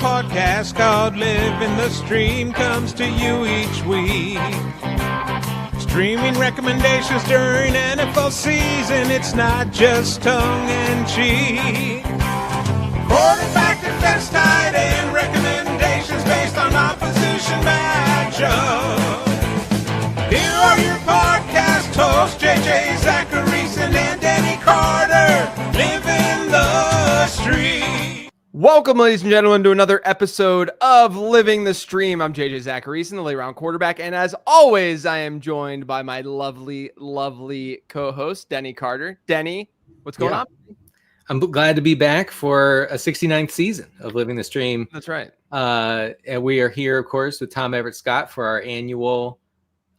podcast called Living the Stream comes to you each week. Streaming recommendations during NFL season, it's not just tongue-in-cheek. Quarterback, defense, tight end recommendations based on opposition matchup. Here are your podcast hosts, JJ Zacharyson and Denny Carter, living the stream. Welcome, ladies and gentlemen, to another episode of Living the Stream. I'm JJ Zacharyson, the late-round quarterback, and as always, I am joined by my lovely, lovely co-host, Denny Carter. Denny, what's going on? I'm glad to be back for a 69th season of Living the Stream. That's right. And we are here, of course, with Tom Everett Scott for our annual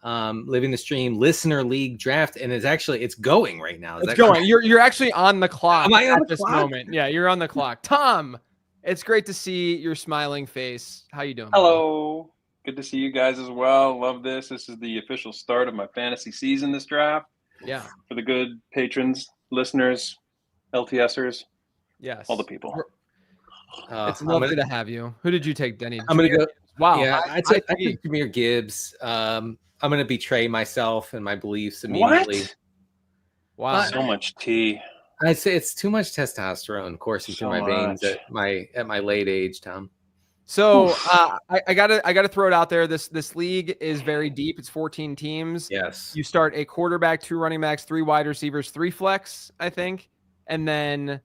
Living the Stream Listener League draft, and it's going right now. It's going. You're actually on the clock at this moment. Yeah, you're on the clock. Tom, it's great to see your smiling face. How you doing? Hello. Good to see you guys as well. Love this. This is the official start of my fantasy season, this draft. Yeah. For the good patrons, listeners, LTSers, yes, all the people. It's lovely to have you. Who did you take, Denny? I'm going to go. Wow. Yeah, I took Jahmyr Gibbs. I'm going to betray myself and my beliefs immediately. What? Wow. So much tea. I'd say it's too much testosterone coursing through my veins at my late age, Tom. So I gotta throw it out there. This league is very deep. It's 14 teams. Yes. You start a quarterback, 2 running backs, 3 wide receivers, 3 flex, I think, and then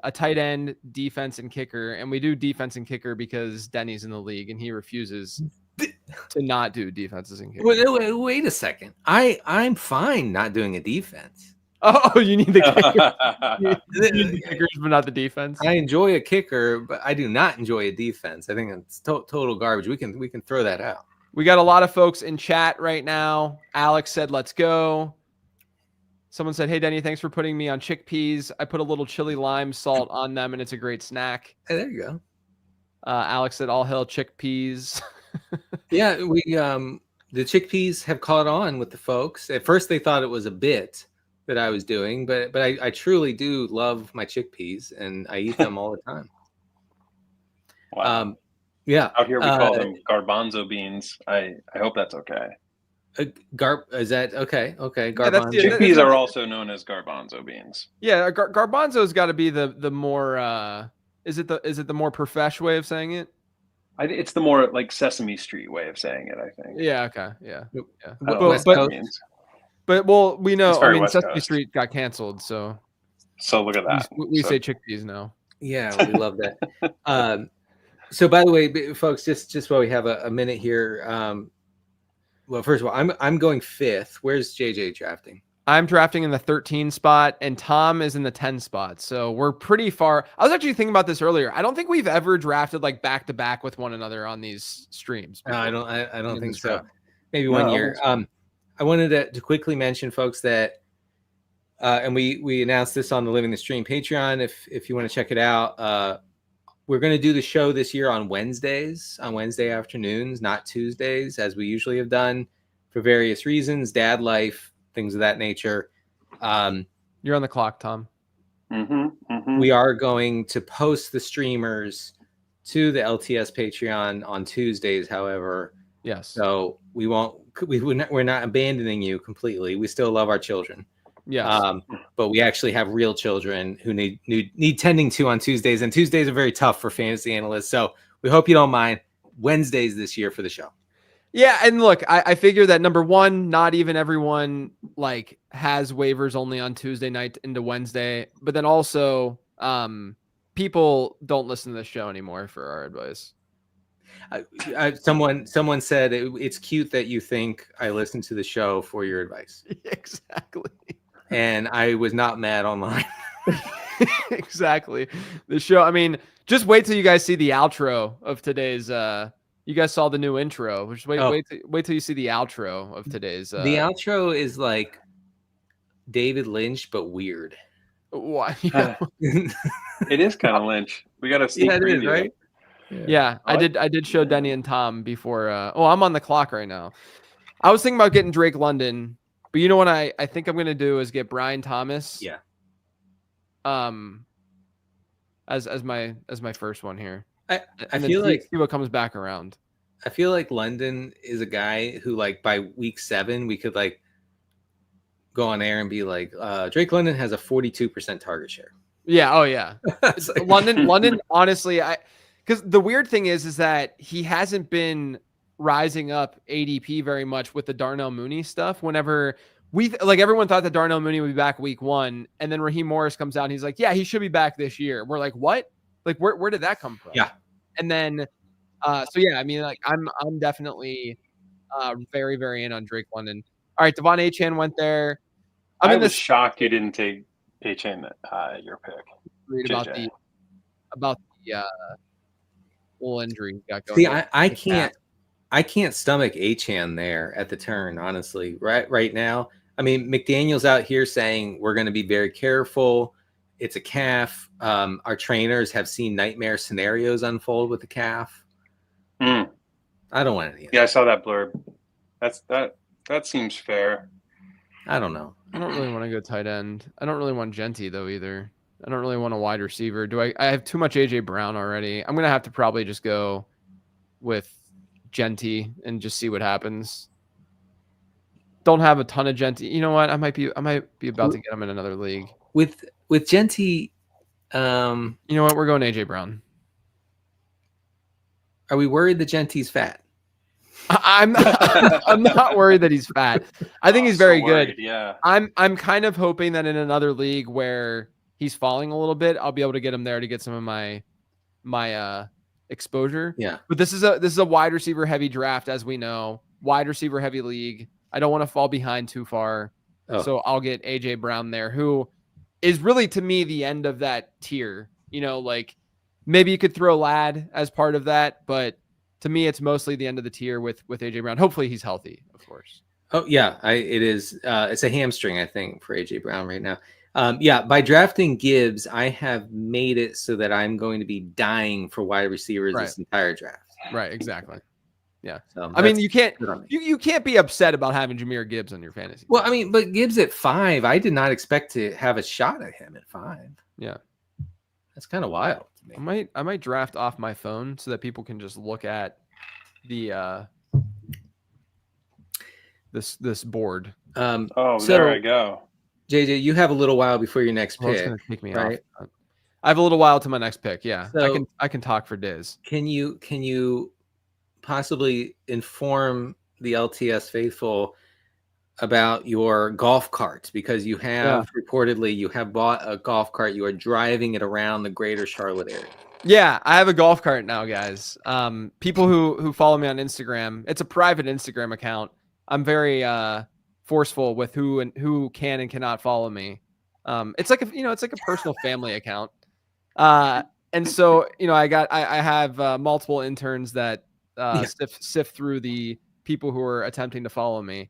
a tight end, defense, and kicker. And we do defense and kicker because Denny's in the league and he refuses to not do defenses and kickers. Wait a second. I'm fine not doing a defense. Oh, you need the kicker. You need the kickers, but not the defense. I enjoy a kicker, but I do not enjoy a defense. I think it's total garbage. We can throw that out. We got a lot of folks in chat right now. Alex said, "Let's go." Someone said, "Hey, Denny, thanks for putting me on chickpeas. I put a little chili lime salt on them, and it's a great snack." Hey, there you go. Alex said, "All hail chickpeas." Yeah, we the chickpeas have caught on with the folks. At first, they thought it was a bit that I was doing, but I truly do love my chickpeas, and I eat them all the time. Wow. Yeah. Out here we call them garbanzo beans. I hope that's okay. Is that okay? Okay. Garbanzo. Yeah, Chickpeas are also known as garbanzo beans. Yeah, garbanzo's got to be the more. Is it the more profesh way of saying it? It's the more like Sesame Street way of saying it, I think. Yeah. Okay. Yeah. But well, we know. I mean, West Sesame Coast. Street got canceled, so look at that. we say chickpeas now. Yeah, we love that. So, by the way, folks, just while we have a minute here, well, first of all, I'm going 5th. Where's JJ drafting? I'm drafting in the 13 spot, and Tom is in the 10 spot. So we're pretty far. I was actually thinking about this earlier. I don't think we've ever drafted like back to back with one another on these streams. No, I don't think so. Maybe one year. I wanted to quickly mention, folks, that and we announced this on the Living the Stream Patreon. If you want to check it out, we're going to do the show this year on Wednesday afternoons, not Tuesdays, as we usually have done for various reasons, dad life, things of that nature. You're on the clock, Tom. We are going to post the streamers to the LTS Patreon on Tuesdays, however. Yes. So we're not abandoning you completely. We still love our children. Yeah. But we actually have real children who need tending to on Tuesdays, and Tuesdays are very tough for fantasy analysts. So we hope you don't mind Wednesdays this year for the show. Yeah, and look, I figure that number one, not even everyone like has waivers only on Tuesday night into Wednesday, but then also people don't listen to the show anymore for our advice. Someone said it's cute that you think I listen to the show for your advice. Exactly. And I was not mad online. Exactly. The show. I mean, just wait till you guys see the outro of today's. You guys saw the new intro. Just wait till you see the outro of today's. The outro is like David Lynch, but weird. Why? It is kind of Lynch. We got to see. Yeah, it is, right? Yeah, I did show Denny and Tom before. I'm on the clock right now. I was thinking about getting Drake London, but you know what I think I'm going to do is get Brian Thomas. Yeah. As my first one here. I and feel then like see what comes back around. I feel like London is a guy who, like, by week 7 we could like go on air and be like, Drake London has a 42% target share. Yeah. Oh yeah. It's like- London. Honestly, because the weird thing is that he hasn't been rising up ADP very much with the Darnell Mooney stuff. Whenever everyone thought that Darnell Mooney would be back week 1, and then Raheem Morris comes out and he's like, yeah, he should be back this year. We're like, what? Like, where did that come from? Yeah. And then, so yeah, I mean, like, I'm definitely very, very in on Drake London. All right, Devon Achane went there. I was shocked you didn't take Achane your pick. Read about the full injury he got going. See, I can't stomach Achane there at the turn, honestly. Right now, I mean, McDaniel's out here saying we're going to be very careful. It's a calf. Our trainers have seen nightmare scenarios unfold with the calf. I don't want any of that. Yeah, I saw that blurb. That seems fair. I don't know. I don't really want to go tight end. I don't really want Genty though either. I don't really want a wide receiver. I have too much AJ Brown already. I'm gonna have to probably just go with Genty and just see what happens. Don't have a ton of Genty. You know what? I might be about to get him in another league. With Genty, you know what? We're going AJ Brown. Are we worried that Genty's fat? I'm not worried that he's fat. I think he's very good. Yeah. I'm kind of hoping that in another league where he's falling a little bit, I'll be able to get him there to get some of my exposure. Yeah. But this is a wide receiver heavy draft, as we know. Wide receiver heavy league. I don't want to fall behind too far. Oh. So I'll get AJ Brown there, who is really, to me, the end of that tier. You know, like maybe you could throw Ladd as part of that, but to me, it's mostly the end of the tier with AJ Brown. Hopefully he's healthy, of course. Oh yeah, it is. It's a hamstring, I think, for AJ Brown right now. Yeah, by drafting Gibbs, I have made it so that I'm going to be dying for wide receivers this entire draft. Right, exactly. Yeah. So I mean, you can't be upset about having Jahmyr Gibbs on your fantasy. Well, I mean, but Gibbs at 5, I did not expect to have a shot at him at 5. Yeah. That's kind of wild to me. I might draft off my phone so that people can just look at the this board. There I go. JJ, you have a little while before your next pick. It's gonna take me off. I have a little while to my next pick. Yeah, so I can talk for days. Can you possibly inform the LTS faithful about your golf carts, because you have reportedly you have bought a golf cart. You are driving it around the greater Charlotte area. Yeah, I have a golf cart now, guys. People who follow me on Instagram, it's a private Instagram account. I'm very forceful with who can and cannot follow me. It's like a personal family account. And so, I have multiple interns that sift through the people who are attempting to follow me.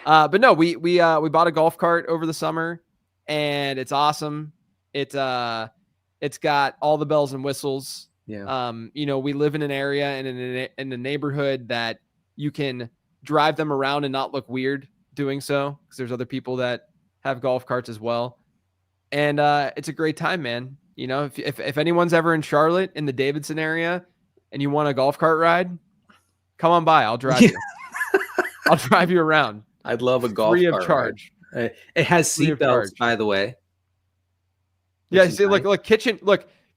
But no, we bought a golf cart over the summer, and it's awesome. It's got all the bells and whistles. Yeah. We live in an area and in a neighborhood that you can drive them around and not look weird doing so, because there's other people that have golf carts as well. And it's a great time, man. If anyone's ever in Charlotte in the Davidson area and you want a golf cart ride, come on by. I'll drive you. I'll drive you around. I'd love a golf free cart of charge. Ride. It has seatbelts, by the way. Yeah, see, nice.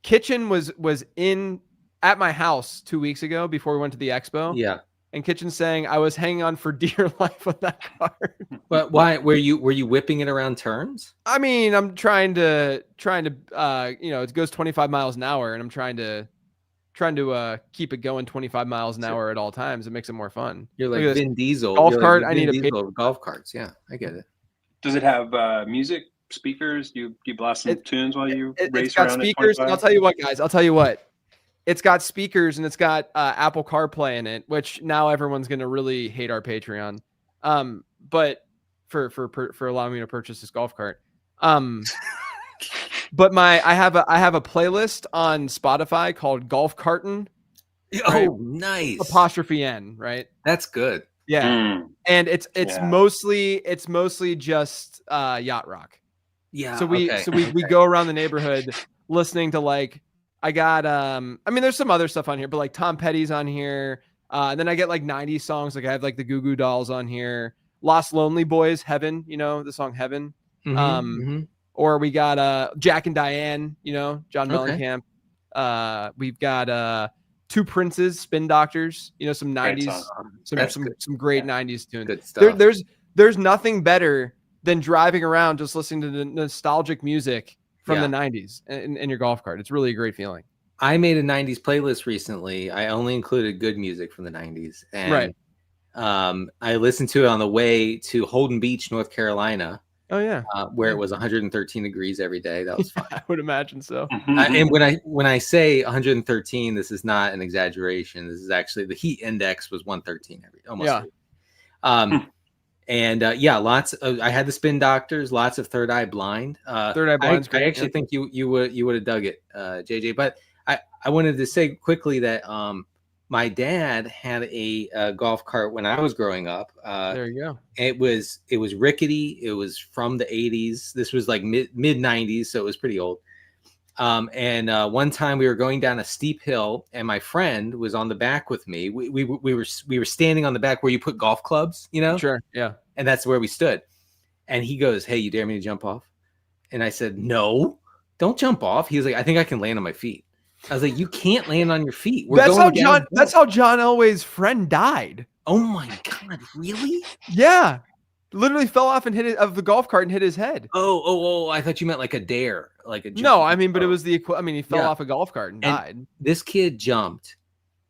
Kitchen was in at my house 2 weeks ago before we went to the Expo. Yeah. And Kitchen's saying I was hanging on for dear life with that cart. But why were you whipping it around turns? I mean, I'm trying to it goes 25 miles an hour, and I'm trying to keep it going 25 miles an hour at all times. It makes it more fun. You're like Vin Diesel. Golf cart. Like I need a golf carts. Yeah, I get it. Does it have music, speakers? Do you blast some tunes while you race got around? Speakers. And I'll tell you what, guys. It's got speakers and it's got Apple CarPlay in it, which now everyone's going to really hate our Patreon. But for allowing me to purchase this golf cart. But I have a playlist on Spotify called Golf Carton. Right? Oh, nice. Apostrophe N, right? That's good. Yeah. And it's mostly just yacht rock. Yeah. So we go around the neighborhood listening to like I got I mean, there's some other stuff on here, but like Tom Petty's on here. And then I get like 90s songs. Like I have like the Goo Goo Dolls on here. Lost Lonely Boys, Heaven, the song Heaven. Or we got Jack and Diane, John Mellencamp. We've got Two Princes, Spin Doctors, some 90s, some great 90s tunes. Good stuff. There's nothing better than driving around just listening to the nostalgic music from the 90s in your golf cart. It's really a great feeling. I made a 90s playlist recently. I only included good music from the 90s. And I listened to it on the way to Holden Beach, North Carolina. Oh yeah. Where it was 113 degrees every day. That was fun. I would imagine so. And when I say 113, this is not an exaggeration. This is actually the heat index was 113 almost. Yeah. Lots of, I had the Spin Doctors, lots of Third Eye Blind. Third Eye Blind. I actually think you would have dug it, JJ. But I wanted to say quickly that my dad had a golf cart when I was growing up. There you go. It was rickety. It was from the 80s. This was like mid 90s, so it was pretty old. One time we were going down a steep hill, and my friend was on the back with me. We were standing on the back where you put golf clubs, Sure, yeah. And that's where we stood. And he goes, "Hey, you dare me to jump off?" And I said, "No, don't jump off." He was like, "I think I can land on my feet." I was like, "You can't land on your feet." That's how John Elway's friend died. Oh my God, really? Yeah. Literally fell off and hit it of the golf cart and hit his head. Oh! I thought you meant like a dare, like a jump. No, I mean, but it was he fell off a golf cart and died. This kid jumped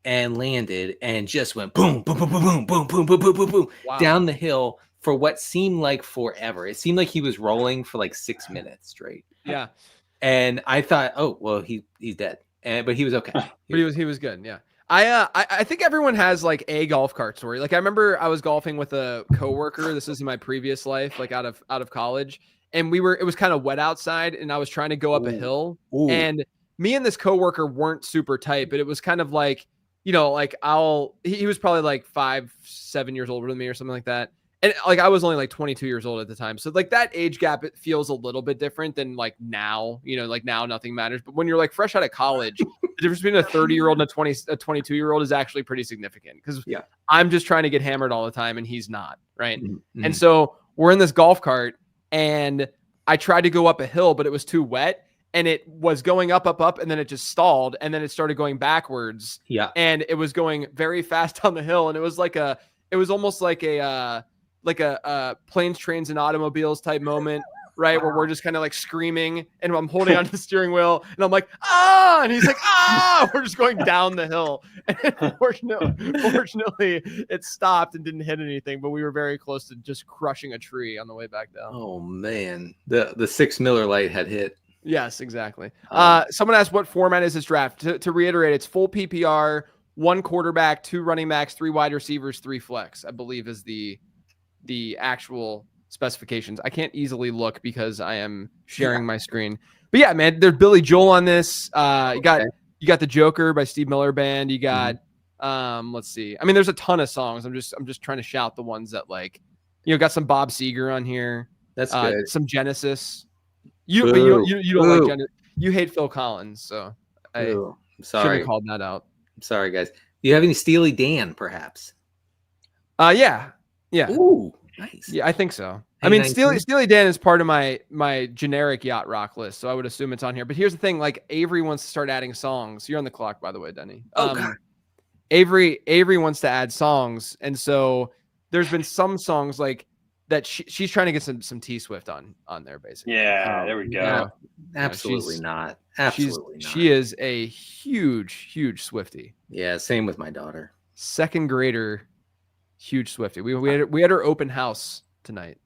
and landed and just went boom, boom, boom, boom, boom, boom, boom, boom, boom, boom, boom, down the hill for what seemed like forever. It seemed like he was rolling for like 6 minutes straight. Yeah, and I thought, oh well, he's dead, but he was okay. But he was good. Yeah. I think everyone has like a golf cart story. Like I remember I was golfing with a coworker. This is in my previous life, like out of college, and it was kind of wet outside, and I was trying to go up a hill, and me and this coworker weren't super tight, but it was kind of like, he was probably like 5-7 years older than me or something like that. And like I was only like 22 years old at the time. So like that age gap, it feels a little bit different than like now, like now nothing matters. But when you're like fresh out of college, the difference between a 30-year-old and a 22-year-old is actually pretty significant, because I'm just trying to get hammered all the time and he's not, right? Mm-hmm. And so we're in this golf cart and I tried to go up a hill, but it was too wet. And it was going up, and then it just stalled, and then it started going backwards. Yeah. And it was going very fast down the hill. And it was almost like a planes, trains, and automobiles type moment, right? Where we're just kind of like screaming, and I'm holding onto the steering wheel, and I'm like, ah, and he's like, ah, we're just going down the hill. And fortunately, it stopped and didn't hit anything, but we were very close to just crushing a tree on the way back down. Oh man, the 6 Miller Lite had hit. Yes, exactly. Someone asked, what format is this draft? To reiterate, it's full PPR, 1 quarterback, 2 running backs, 3 wide receivers, 3 flex, I believe is the actual specifications. I can't easily look because I am sharing my screen. But yeah, man, there's Billy Joel on this. You got the Joker by Steve Miller Band. You got let's see. I mean, there's a ton of songs. I'm just trying to shout the ones that got some Bob Seger on here. That's good. Some Genesis. You don't like Genesis. You hate Phil Collins, so I I'm should have called that out. I'm sorry, guys. Do you have any Steely Dan, perhaps? Yeah. Ooh, nice. Yeah, I think so. I mean, Steely Dan is part of my generic yacht rock list, so I would assume it's on here. But here's the thing: like Avery wants to start adding songs. You're on the clock, by the way, Denny. God. Avery wants to add songs, and so there's been some songs like that she's trying to get some T Swift on there, basically. Yeah, there we go. Absolutely not. Absolutely not. She is a huge Swiftie. Yeah, same with my daughter. 2nd grader, huge Swiftie. We had her open house tonight.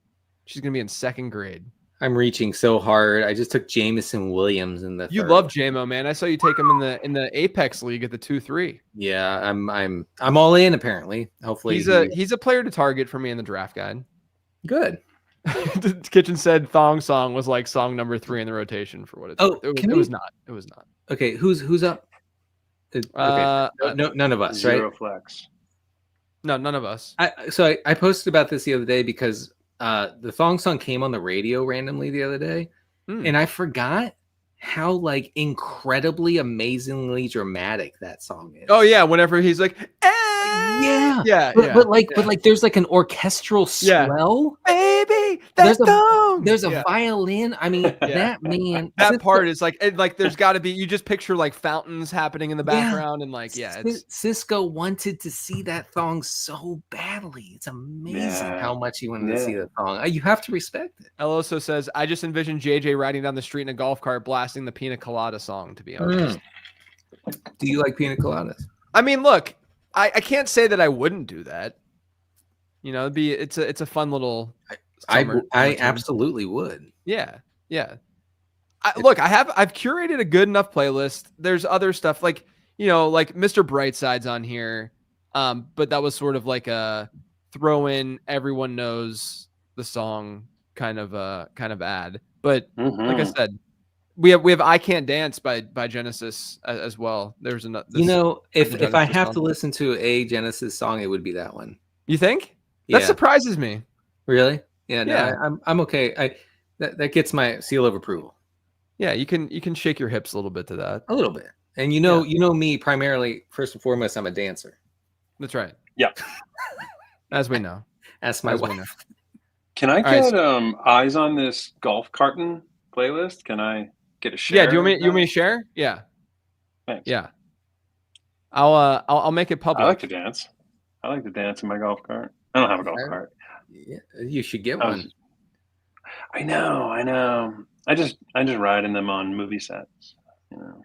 She's gonna be in 2nd grade. I'm reaching so hard. I just took Jamison Williams in the. You love JMO, man. I saw you take him in the Apex League at the 2-3. Yeah, I'm all in. Apparently, hopefully he's a player to target for me in the draft guide. Good. The Kitchen said Thong Song was like song number 3 in the rotation for what it's worth. It was not. Okay, who's up? Okay. No, none of us, Zero right? flex. No, none of us. I posted about this the other day because the Thong Song came on the radio randomly the other day, and I forgot how like incredibly, amazingly dramatic that song is. Oh yeah, whenever he's like, yeah, but like there's like an orchestral swell, baby. There's There's a violin. I mean, that man. That part is like, there's got to be. You just picture like fountains happening in the background, and like, Cisco wanted to see that song so badly. It's amazing how much he wanted to see that song. You have to respect it. El also says, I just envisioned JJ riding down the street in a golf cart blasting the Pina Colada song. To be honest, do you like pina coladas? I mean, look, I can't say that I wouldn't do that. You know, it's a fun little. I absolutely would. Yeah. Look, I've curated a good enough playlist. There's other stuff like, you know, like Mr. Brightside's on here. But that was sort of like a throw in, everyone knows the song kind of ad. But like I said, we have I Can't Dance by Genesis as well. There's another. You know, if I have to listen to a Genesis song, it would be that one. You think? That surprises me. Really? Yeah. No, I'm okay. That gets my seal of approval. Yeah, you can shake your hips a little bit to that. A little bit. And you know me primarily, first and foremost, I'm a dancer. That's right. Yeah. As we know. That's my wife. Can I get eyes on this golf carton playlist? Can I get a share? Yeah, do you want me to share? Yeah. Thanks. Yeah. I'll make it public. I like to dance. I like to dance in my golf cart. I don't have a golf cart. Yeah, you should get one. I know. I just ride in them on movie sets, you know.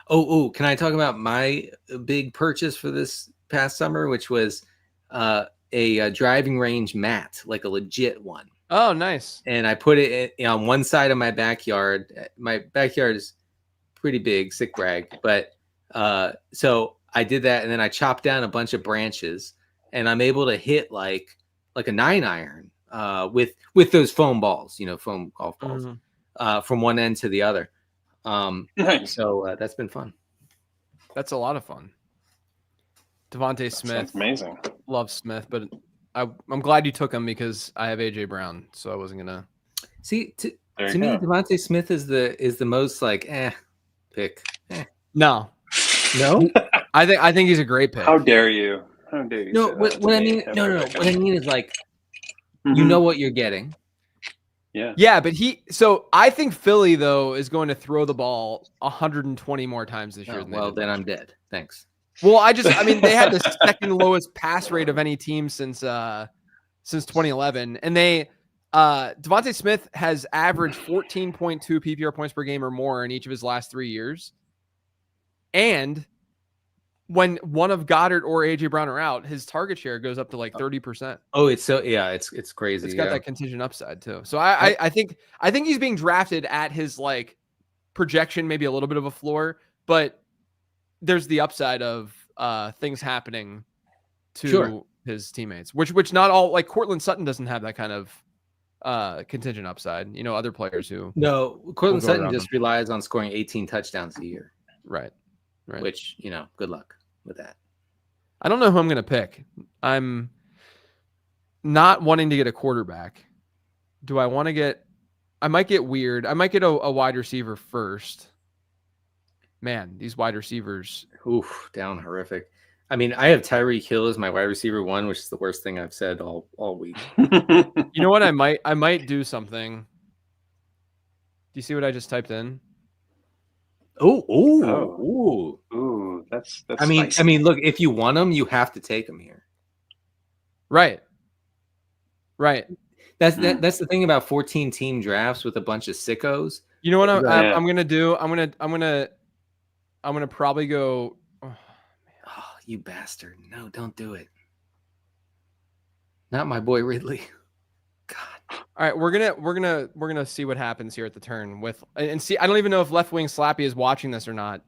Oh, can I talk about my big purchase for this past summer, which was a driving range mat, like a legit one. Oh, nice. And I put it on one side of my backyard. My backyard is pretty big, sick brag. But so I did that, and then I chopped down a bunch of branches, and I'm able to hit like a 9-iron with those foam balls, foam golf balls, from one end to the other. Nice. So that's been fun. That's a lot of fun. Devontae Smith. That's amazing. Love Smith, but I'm glad you took him because I have AJ Brown, so I wasn't gonna. See, to me, Devontae Smith is the most like pick. No. I think he's a great pick. How dare you? How dare you? No, what I mean, no. What I mean is like, you know what you're getting. Yeah, but I think Philly though is going to throw the ball 120 more times this year. Well, then I'm dead. Thanks. Well, they had the second lowest pass rate of any team since 2011, and Devontae Smith has averaged 14.2 PPR points per game or more in each of his last 3 years. And when one of Goddard or AJ Brown are out, his target share goes up to like 30%. Oh, it's crazy. It's got that contingent upside too. So I think he's being drafted at his like projection, maybe a little bit of a floor, but there's the upside of things happening to his teammates, which not all, like Cortland Sutton doesn't have that kind of contingent upside. Other players who. No, Cortland Sutton just relies on scoring 18 touchdowns a year. Right. Which, good luck with that. I don't know who I'm going to pick. I'm not wanting to get a quarterback. Do I want to get? I might get weird. I might get a wide receiver first. Man, these wide receivers. Oof, down horrific. I mean, I have Tyreek Hill as my wide receiver 1, which is the worst thing I've said all week. You know what? I might do something. Do you see what I just typed in? Ooh. That's. I mean, look, if you want them, you have to take them here. Right. That's the thing about 14 team drafts with a bunch of sickos. You know what I'm gonna do? I'm gonna probably go. Oh, you bastard! No, don't do it. Not my boy Ridley. God. All right, we're gonna see what happens here at the turn and see. I don't even know if Left Wing Slappy is watching this or not.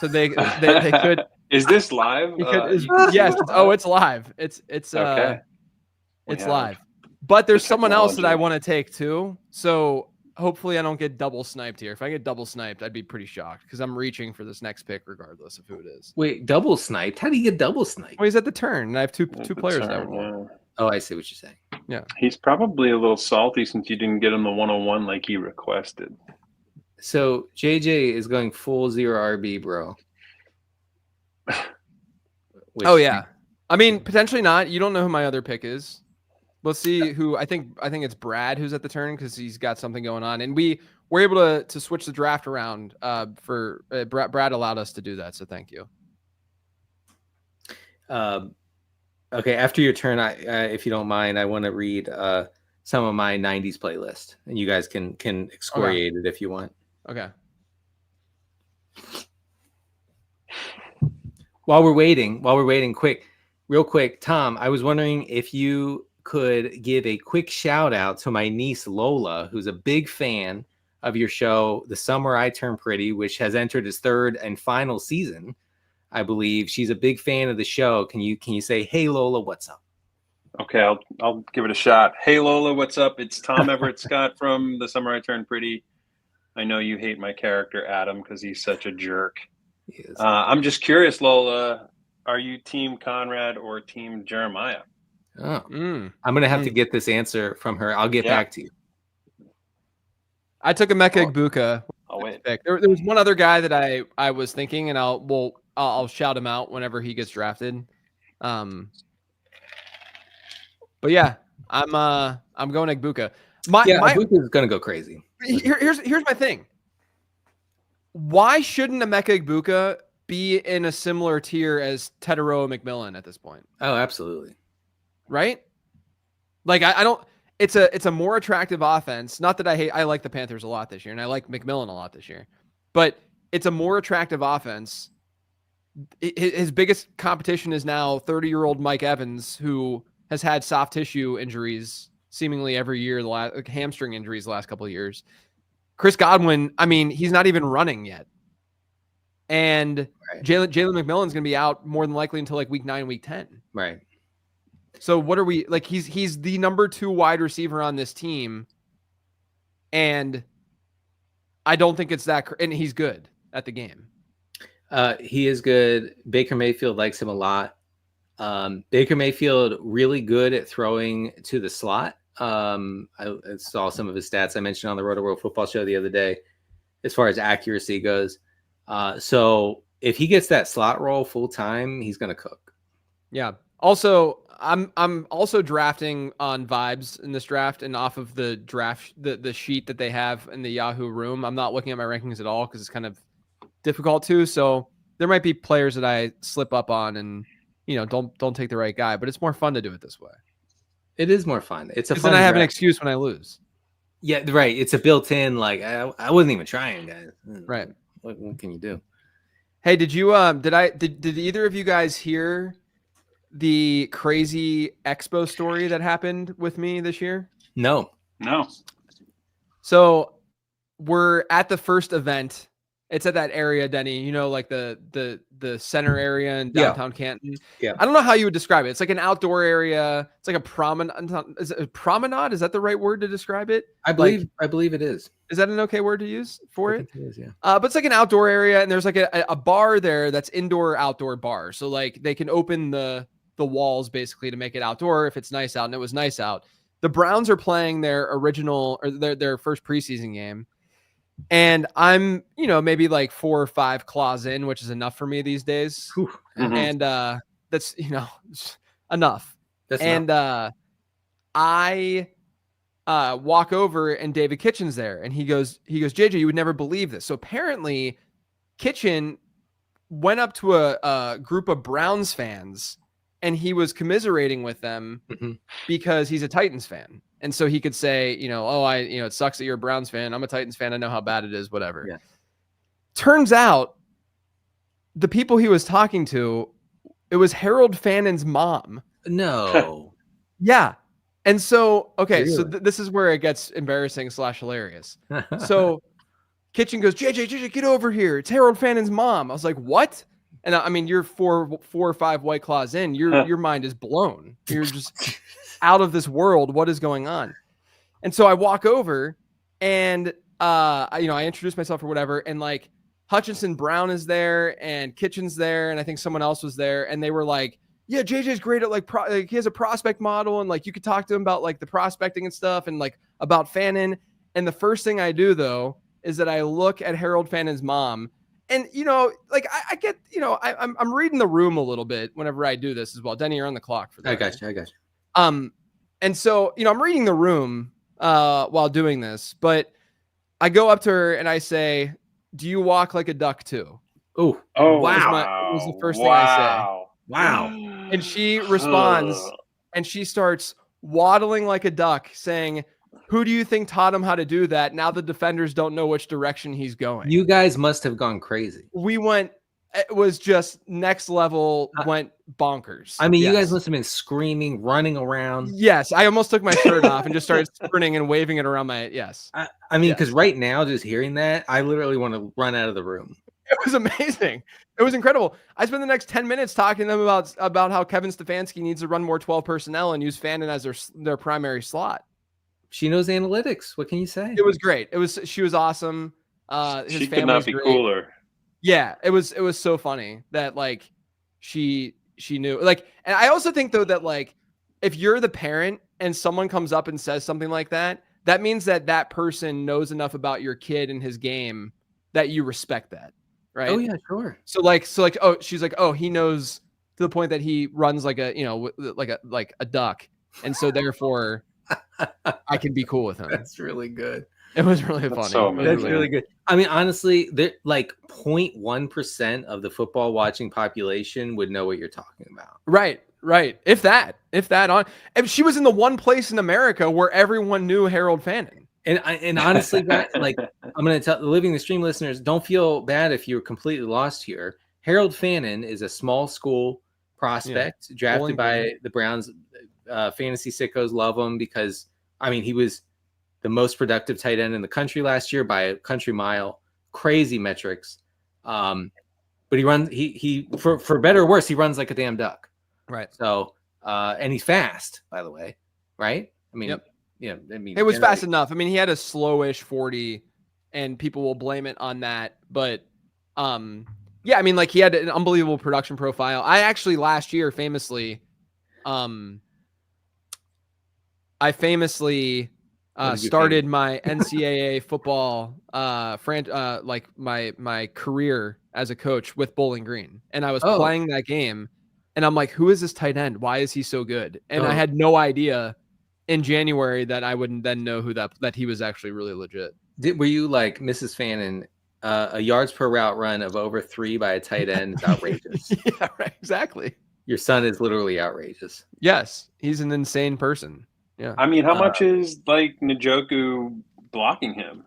So they could. Is this live? Yes. It's live. It's okay. It's live. But there's someone else that I want to take too. So hopefully I don't get double sniped here. If I get double sniped, I'd be pretty shocked because I'm reaching for this next pick regardless of who it is. Wait, double sniped? How do you get double sniped? Well, he's at the turn, and I have two players now. Oh, I see what you're saying. Yeah. He's probably a little salty since you didn't get him the 101 like he requested. So JJ is going full 0 RB, bro. Oh yeah. I mean, potentially not. You don't know who my other pick is. We'll see who I think it's Brad who's at the turn because he's got something going on. And we were able to switch the draft around for Brad allowed us to do that. So thank you. Okay, after your turn, I if you don't mind, I want to read some of my 90s playlist, and you guys can excoriate it if you want. Okay. While we're waiting, real quick, Tom, I was wondering if you could give a quick shout out to my niece Lola, who's a big fan of your show, The Summer I Turned Pretty, which has entered its third and final season. I believe she's a big fan of the show. Can you say, "Hey Lola, what's up"? Okay, I'll give it a shot. Hey Lola, what's up? It's Tom Everett Scott from The Summer I Turned Pretty. I know you hate my character Adam because he's such a jerk. He is. I'm just curious, Lola. Are you Team Conrad or Team Jeremiah? Oh, I'm gonna have to get this answer from her. I'll get back to you. I took a Emeka Egbuka. I'll wait. There was one other guy that I was thinking, and I'll shout him out whenever he gets drafted. But yeah, I'm going Egbuka. Egbuka is gonna go crazy. Here's my thing. Why shouldn't Emeka Egbuka be in a similar tier as Teteroa McMillan at this point? Oh, absolutely. Right? Like I don't. It's a more attractive offense. Not that I like the Panthers a lot this year, and I like McMillan a lot this year, but it's a more attractive offense. His biggest competition is now 30-year-old Mike Evans, who has had soft tissue injuries seemingly every year, hamstring injuries the last couple of years. Chris Godwin, I mean, he's not even running yet. And right. Jalen McMillan's going to be out more than likely until like week 9, week 10. Right. So what are we like? He's the number 2 wide receiver on this team. And I don't think it's that, and he's good at the game. He is good. Baker Mayfield likes him a lot. Baker Mayfield really good at throwing to the slot. I saw some of his stats I mentioned on the Roto World Football Show the other day, as far as accuracy goes. So if he gets that slot role full time, he's going to cook. Yeah. Also, I'm also drafting on vibes in this draft and off of the draft, the sheet that they have in the Yahoo room. I'm not looking at my rankings at all because it's kind of difficult to. So there might be players that I slip up on and, don't take the right guy, but it's more fun to do it this way. It is more fun. It's a fun. Then I have an excuse when I lose. Yeah, right. It's a built-in. Like I wasn't even trying, guys. Right. What can you do? Hey, did you did either of you guys hear the crazy Expo story that happened with me this year? No. So we're at the first event. It's at that area, Denny, like the center area in downtown Canton. Yeah. I don't know how you would describe it. It's like an outdoor area. It's like a promenade. Is it a promenade? Is that the right word to describe it? I believe it is. Is that an okay word to use for it? I think it is, yeah. But it's like an outdoor area, and there's like a bar there that's indoor-outdoor bar. So like they can open the walls basically to make it outdoor if it's nice out, and it was nice out. The Browns are playing their original or their first preseason game. And I'm, maybe like 4 or 5 claws in, which is enough for me these days. Mm-hmm. And that's, enough. That's enough. I walk over and David Kitchen's there. And he goes, JJ, you would never believe this. So apparently Kitchen went up to a group of Browns fans and he was commiserating with them because he's a Titans fan. And so he could say, it sucks that you're a Browns fan. I'm a Titans fan. I know how bad it is, whatever. Yeah. Turns out the people he was talking to, it was Harold Fannon's mom. No. Yeah. And so, okay, really? So this is where it gets embarrassing / hilarious. So Kitchen goes, JJ, get over here. It's Harold Fannon's mom. I was like, what? And I mean, you're 4 or 5 White Claws in. Your mind is blown. You're just out of this world. What is going on? And so I walk over and, I introduce myself or whatever. And like Hutchinson Brown is there and Kitchen's there. And I think someone else was there. And they were like, yeah, JJ's great at like he has a prospect model. And like, you could talk to him about like the prospecting and stuff and like about Fannin. And the first thing I do though, is that I look at Harold Fannon's mom, and like I get, I'm reading the room a little bit whenever I do this as well. Denny, you're on the clock for that. I got you. And so I'm reading the room while doing this, but I go up to her and I say, "Do you walk like a duck too?" Oh, wow! Was the first thing I say. Wow! And she responds, and she starts waddling like a duck, saying, "Who do you think taught him how to do that? Now the defenders don't know which direction he's going." You guys must have gone crazy. It was just next level, went bonkers. I mean, you guys must have been screaming, running around. Yes, I almost took my shirt off and just started sprinting and waving it around my. Yes, I mean, because right now, just hearing that, I literally want to run out of the room. It was amazing. It was incredible. I spent the next 10 minutes talking to them about how Kevin Stefanski needs to run more 12 personnel and use Fannin as their primary slot. She knows analytics. What can you say? It was great. She was awesome. She could not be cooler. Yeah, it was so funny that like she knew, like, and I also think though that like if you're the parent and someone comes up and says something like that, that means that person knows enough about your kid and his game that you respect that, right? Oh yeah, sure. So like oh, she's like, oh, he knows to the point that he runs like a like a duck, and so therefore I can be cool with him. That's really good. It was really funny. That's really good. I mean, honestly, like 0.1% of the football watching population would know what you're talking about. Right. If that and she was in the one place in America where everyone knew Harold Fannin. And honestly, like I'm going to tell the Living the Stream listeners, don't feel bad if you're completely lost here. Harold Fannin is a small school prospect drafted by the Browns. Fantasy sickos love him because, I mean, he was the most productive tight end in the country last year by a country mile. Crazy metrics. But he runs, he for better or worse, he runs like a damn duck. Right. So, and he's fast, by the way. Right. I mean, I mean, it was fast enough. I mean, he had a slowish 40 and people will blame it on that. But, yeah, I mean, like he had an unbelievable production profile. I actually last year famously, started my NCAA football like my career as a coach with Bowling Green, and I was playing that game, and I'm like, who is this tight end? Why is he so good? And I had no idea in January that I wouldn't then know who that he was actually really legit. Were you like Mrs. Fannin? A yards per route run of over 3 by a tight end is outrageous. Yeah, right. Exactly. Your son is literally outrageous. Yes, he's an insane person. Yeah. I mean, how much is like Njoku blocking him?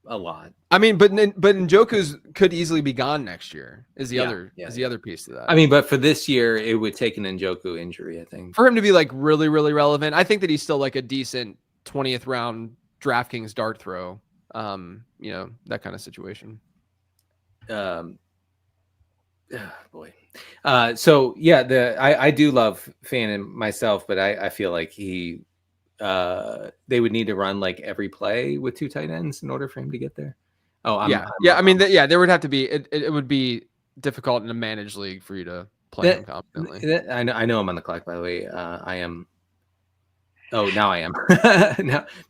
A lot. I mean, but Njoku's could easily be gone next year. Is the other piece to that. I mean, but for this year, it would take an Njoku injury, I think, for him to be like really, really relevant. I think that he's still like a decent 20th round DraftKings dart throw. That kind of situation. Boy. So yeah, I do love Fannin myself, but I feel like they would need to run like every play with 2 tight ends in order for him to get there. I mean, there would have to be. It would be difficult in a managed league for you to play him confidently. I know I'm on the clock, by the way. I am. Oh, now I am.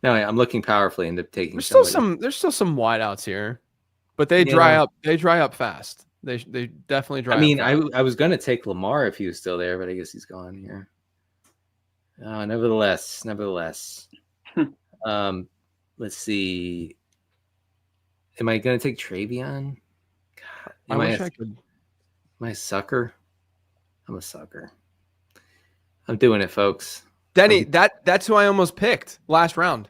now I'm looking powerfully into taking. There's still some wideouts here, but they dry up. They dry up fast. They definitely dry. I mean, up I was gonna take Lamar if he was still there, but I guess he's gone here. Nevertheless. Let's see. Am I gonna take Travion? God, I wish I could. Am I a sucker? I'm a sucker. I'm doing it, folks. Denny, that's who I almost picked last round.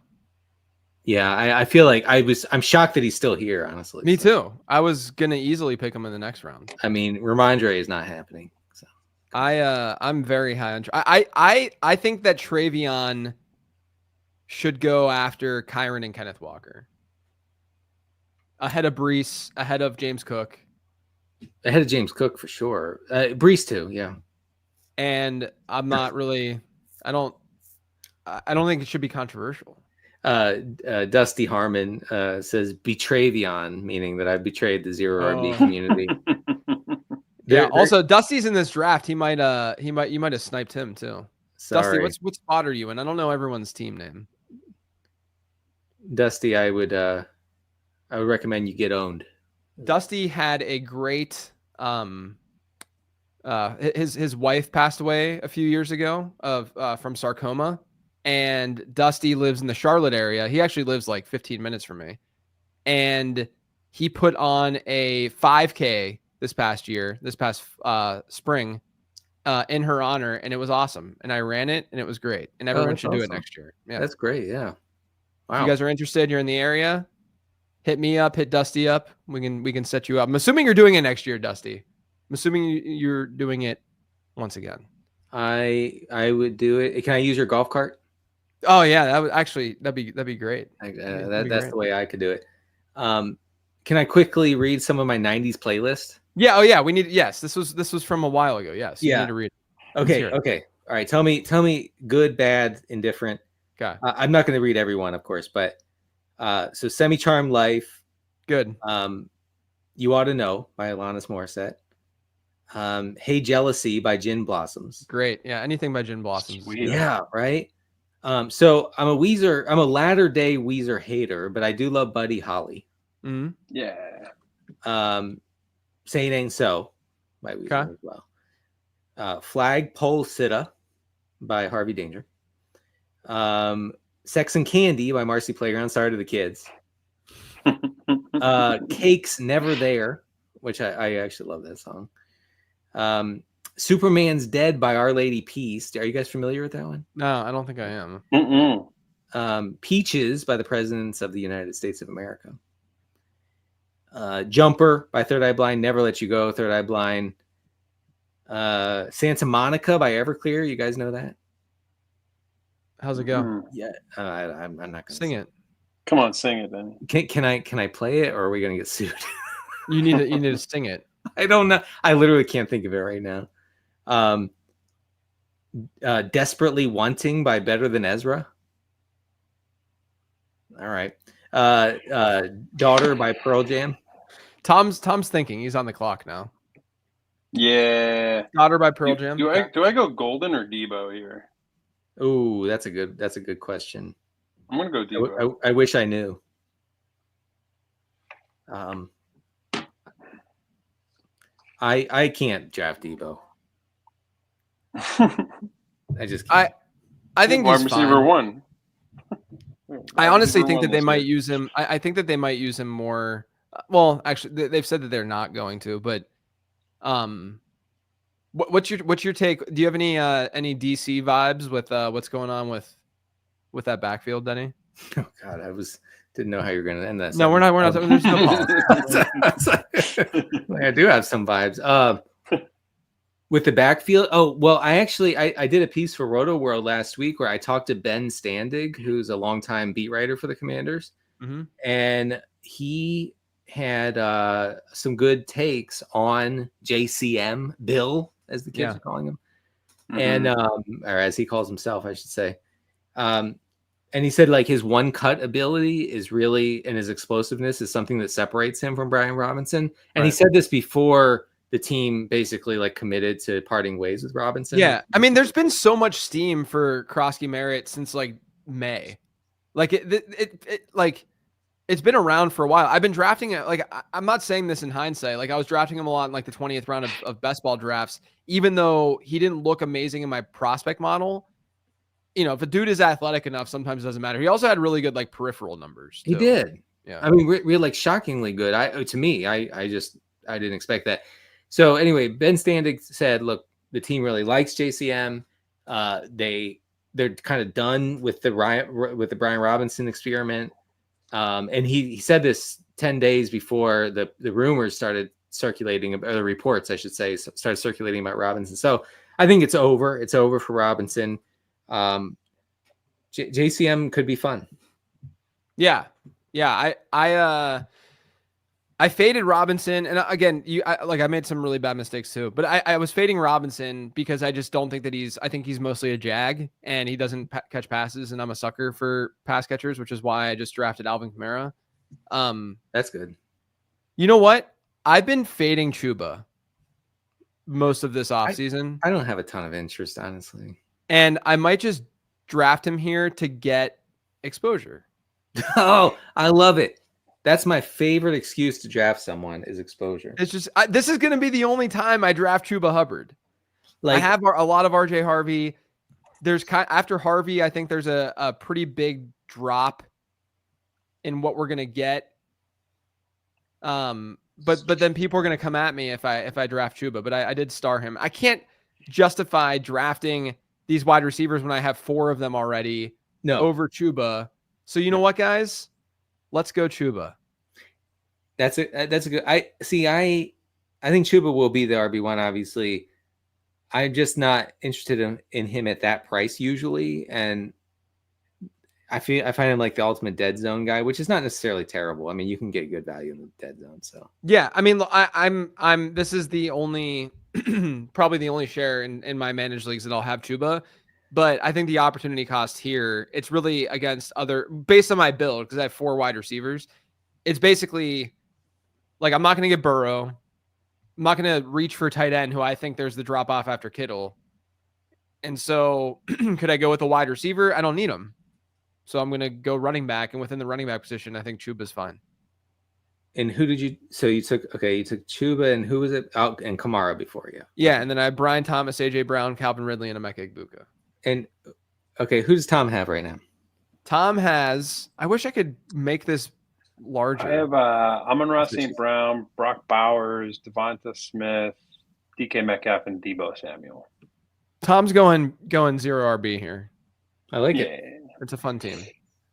Yeah, I feel like I'm shocked that he's still here, honestly. Me too. I was gonna easily pick him in the next round. I mean, Ramondre is not happening. So I'm very high on I think that Travion should go after Kyron and Kenneth Walker. Ahead of Brees, ahead of James Cook. Ahead of James Cook for sure. Brees too, yeah. And I'm not really I don't think it should be controversial. Dusty Harmon says Betravion, meaning that I betrayed the zero RB community. Also Dusty's in this draft. You might have sniped him too. Sorry. Dusty, what spot are you in? I don't know everyone's team name. Dusty, I would I would recommend you get owned. Dusty had a great his wife passed away a few years ago from sarcoma, and Dusty lives in the Charlotte area. He actually lives like 15 minutes from me, and he put on a 5K this past spring in her honor, and it was awesome. And I ran it, and it was great. And everyone should do it next year. Yeah, that's great. Yeah. Wow. If you guys are interested, you're in the area, hit me up, hit Dusty up. We can set you up. I'm assuming you're doing it next year, Dusty. I'm assuming you're doing it once again. I would do it. Can I use your golf cart? Oh yeah, that'd be great. That's the way I could do it. Can I quickly read some of my 90s playlist? Yeah. Oh yeah. Yes. This was from a while ago. Yes. Yeah. You need to read it. Okay. All right. Tell me good, bad, indifferent. Okay. I'm not going to read every one, of course, but so Semi-Charmed Life. Good. You Ought to Know by Alanis Morissette. Hey Jealousy by Gin Blossoms. Great. Yeah. Anything by Gin Blossoms. Sweet. Yeah. Right. So I'm a latter day Weezer hater, but I do love Buddy Holly. Mm-hmm. Yeah. Say It Ain't So by Weezer as well. Flagpole Sitta by Harvey Danger. Sex and Candy by Marcy Playground. Sorry to the kids. Cake's Never There, which I actually love that song. Superman's Dead by Our Lady Peace. Are you guys familiar with that one? No, I don't think I am. Peaches by the Presidents of the United States of America. Jumper by Third Eye Blind. Never Let You Go, Third Eye Blind. Santa Monica by Everclear. You guys know that? How's it go? Yeah, I'm not gonna sing it. Come on, sing it, Denny. Can I play it, or are we gonna get sued? You need to sing it. I don't know. I literally can't think of it right now. Desperately Wanting by Better Than Ezra. All right. Daughter by Pearl Jam. Tom's thinking. He's on the clock now. Yeah. Daughter by Pearl Jam. Do I go Golden or Debo here? Oh, that's a good question. I'm gonna go Debo. I wish I knew. I can't draft Debo. I just can't. I think wide receiver one. I honestly think that they might use him. I think that they might use him more. Well, actually, they've said that they're not going to. But, what's your take? Do you have any DC vibes with what's going on with that backfield, Denny? Oh God, didn't know how you were going to end that. No, we're not. There's no I do have some vibes. With the backfield. Oh, well, I did a piece for Roto World last week where I talked to Ben Standig, who's a longtime beat writer for the Commanders. Mm-hmm. And he had some good takes on JCM, Bill, as the kids are calling him. Mm-hmm. And or as he calls himself, I should say. And he said like his one cut ability is really, and his explosiveness is something that separates him from Brian Robinson. And he said this before the team basically like committed to parting ways with Robinson. Yeah. I mean, there's been so much steam for Krosky Merritt since like May. Like it's been around for a while. I've been drafting it. Like, I'm not saying this in hindsight. Like I was drafting him a lot in like the 20th round of best ball drafts, even though he didn't look amazing in my prospect model. You know, if a dude is athletic enough, sometimes it doesn't matter. He also had really good like peripheral numbers too. He did. Yeah. I mean, we're like shockingly good. I didn't expect that. So anyway, Ben Standig said, look, the team really likes JCM. They're kind of done with the Brian Robinson experiment. And he said this 10 days before the rumors started circulating, or the reports, I should say, started circulating about Robinson. So I think it's over. It's over for Robinson. JCM could be fun. Yeah. I faded Robinson, and again, I made some really bad mistakes too. But I was fading Robinson because I just don't think that I think he's mostly a jag, and he doesn't catch passes, and I'm a sucker for pass catchers, which is why I just drafted Alvin Kamara. That's good. You know what? I've been fading Chuba most of this offseason. I don't have a ton of interest, honestly. And I might just draft him here to get exposure. Oh, I love it. That's my favorite excuse to draft someone is exposure. It's just this is going to be the only time I draft Chuba Hubbard. Like, I have a lot of RJ Harvey. There's after Harvey, I think there's a pretty big drop in what we're going to get. But then people are going to come at me if I draft Chuba, but I did star him. I can't justify drafting these wide receivers when I have 4 of them already over Chuba. So you know what, guys? Let's go Chuba. That's a good. I think Chuba will be the RB1. Obviously, I'm just not interested in him at that price usually, and I find him like the ultimate dead zone guy, which is not necessarily terrible. I mean, you can get good value in the dead zone. So yeah, I mean, I'm this is the only probably the only share in my managed leagues that I'll have Chuba. But I think the opportunity cost here, it's really against other, based on my build, because I have 4 wide receivers. It's basically like I'm not going to get Burrow. I'm not going to reach for tight end, who I think there's the drop off after Kittle. And so could I go with a wide receiver? I don't need him. So I'm going to go running back. And within the running back position, I think Chuba's fine. And who did you? So you took Chuba, and who was it? Oh, and Kamara before you. Yeah, and then I have Brian Thomas, AJ Brown, Calvin Ridley, and Emeka Egbuka. And okay, who does Tom have right now? Tom has. I wish I could make this larger. I have Amon-Ra St. Brown, Brock Bowers, Devonta Smith, DK Metcalf, and Debo Samuel. Tom's going 0 RB here. I like it. It's a fun team.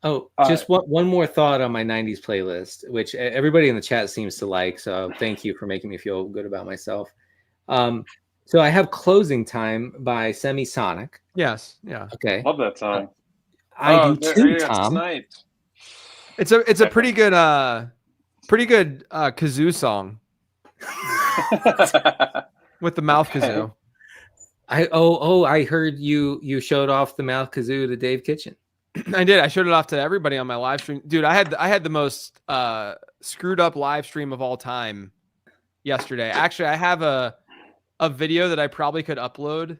Oh, just one more thought on my 90s playlist, which everybody in the chat seems to like. So thank you for making me feel good about myself. So I have Closing Time by Semisonic. Yes. Yeah. Okay. Love that song. I do too, Tom. It's a pretty good kazoo song with the mouth kazoo. I heard you showed off the mouth kazoo to Dave Kitchen. I did. I showed it off to everybody on my live stream. Dude, I had the most screwed up live stream of all time yesterday. Actually, I have a video that I probably could upload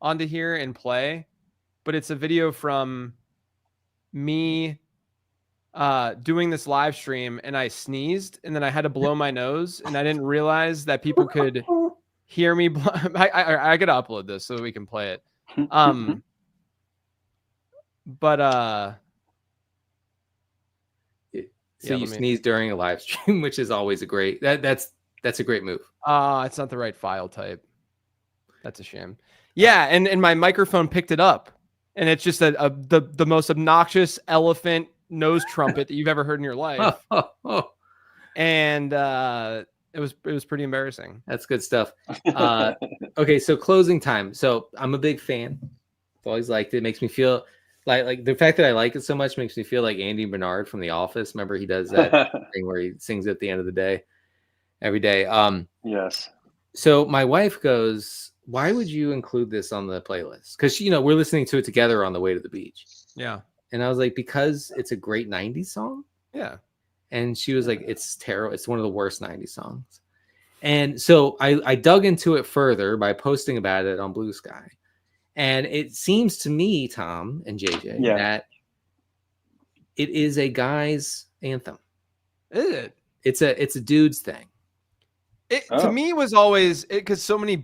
onto here and play, but it's a video from me doing this live stream, and I sneezed, and then I had to blow my nose, and I didn't realize that people could hear me. I could upload this so that we can play it. So you sneeze during a live stream, which is always a great. That's a great move. It's not the right file type. That's a shame. Yeah, and my microphone picked it up, and it's just the most obnoxious elephant nose trumpet that you've ever heard in your life. And it was pretty embarrassing. That's good stuff. Okay, so Closing Time. So I'm a big fan. I've always liked it. It makes me feel like the fact that I like it so much makes me feel like Andy Bernard from The Office. Remember, he does that thing where he sings at the end of the day, every day. Yes. So my wife goes, "Why would you include this on the playlist?" Because we're listening to it together on the way to the beach. Yeah. And I was like, because it's a great 90s song. Yeah. And she was like, it's terrible. It's one of the worst 90s songs. And so I dug into it further by posting about it on Blue Sky. And it seems to me, Tom and JJ, that it is a guy's anthem. Is it? It's a dude's thing. To me, it was always because so many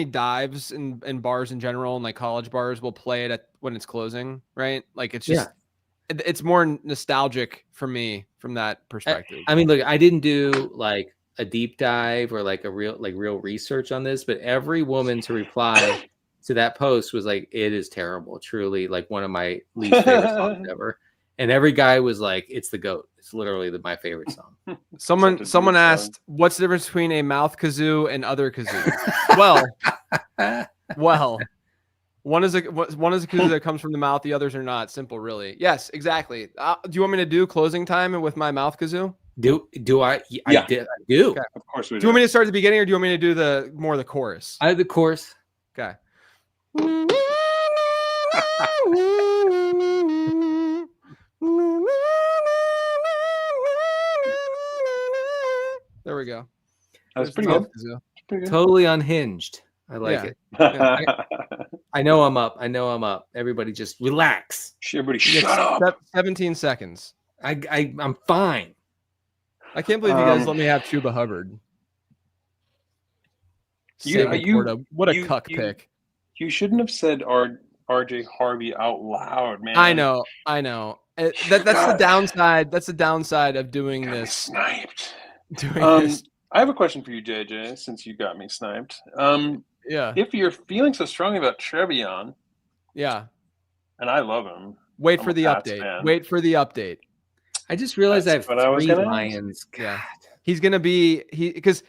dives and bars in general, and like college bars will play it when it's closing, right? Like it's just it's more nostalgic for me from that perspective. I mean, look, I didn't do like a deep dive or like real research on this, but every woman to reply to that post was like, "It is terrible, truly like one of my least favorite songs ever." And every guy was like, "It's the GOAT. It's literally my favorite song." Someone asked, "What's the difference between a mouth kazoo and other kazoo?" well, one is a kazoo that comes from the mouth. The others are not. Simple, really. Yes, exactly. Do you want me to do Closing Time with my mouth kazoo? Do I? Yeah. I do. Okay. Of course we do. Do you want me to start at the beginning, or do you want me to do the chorus? I have the chorus. Okay. There we go. That's pretty good. Totally unhinged. I like it. Yeah. I know I'm up. Everybody just relax. Everybody shut up. 17 seconds. I'm fine. I can't believe you guys let me have Chuba Hubbard. What a cuck pick. You shouldn't have said RJ Harvey out loud, man. I know. That's the downside. That's the downside of doing this. Sniped. This. I have a question for you, JJ, since you got me sniped. Yeah. If you're feeling so strongly about Trevion, yeah, and I love him. Wait for the update. I just realized I have 3 Lions. Yeah, he's gonna be because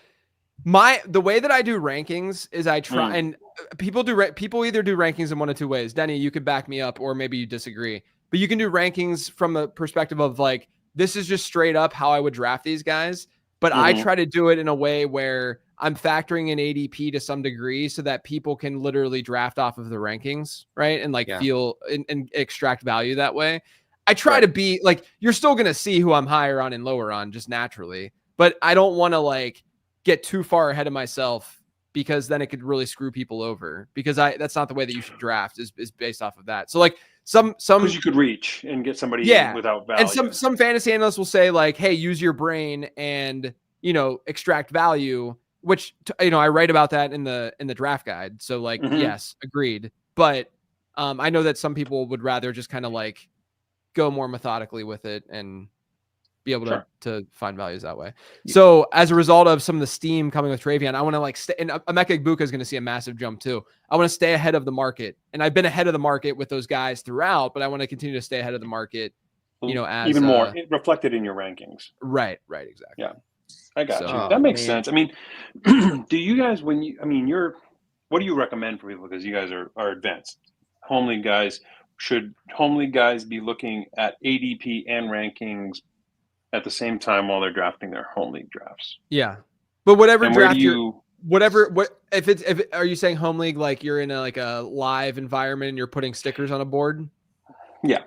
the way that I do rankings is I try and people either do rankings in one of 2 ways. Denny, you could back me up, or maybe you disagree. But you can do rankings from a perspective of like, this is just straight up how I would draft these guys. But I try to do it in a way where I'm factoring in ADP to some degree so that people can literally draft off of the rankings, right? And feel and extract value that way. I try to be like, you're still going to see who I'm higher on and lower on just naturally, but I don't want to like get too far ahead of myself because then it could really screw people over because that's not the way that you should draft is based off of that. So like some because you could reach and get somebody without value. And some fantasy analysts will say like, hey, use your brain and, extract value, which, I write about that in the draft guide. So like, yes, agreed. But I know that some people would rather just kind of like go more methodically with it and be able to find values that way. Yeah. So as a result of some of the steam coming with Trevion, I want to like stay, and Emeka Egbuka is going to see a massive jump too. I want to stay ahead of the market, and I've been ahead of the market with those guys throughout, but I want to continue to stay ahead of the market, as even more reflected in your rankings. Right, exactly. Yeah, I got you. That makes sense. I mean, do you guys what do you recommend for people, because you guys are advanced home league guys? Should home league guys be looking at ADP and rankings at the same time while they're drafting their home league drafts? Yeah, but whatever draft are you saying home league like you're in a live environment and you're putting stickers on a board? Yeah.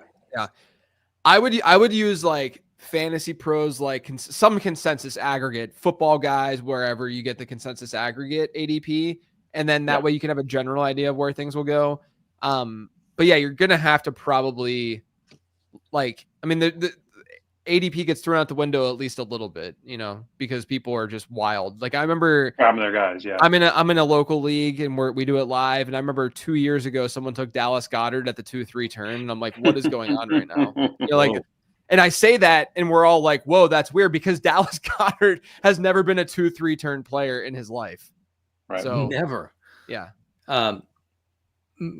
I would use like Fantasy Pros, like some consensus aggregate, football guys, wherever you get the consensus aggregate ADP, and then that way you can have a general idea of where things will go. But yeah, you're gonna have to probably the ADP gets thrown out the window at least a little bit, because people are just wild. Like I remember grabbing their guys. Yeah, I'm in a local league and we do it live. And I remember 2 years ago, someone took Dallas Goedert at the 2-3 turn, and I'm like, what is going on right now? And I say that, and we're all like, whoa, that's weird, because Dallas Goedert has never been a 2-3 turn player in his life. Right. So never. Yeah.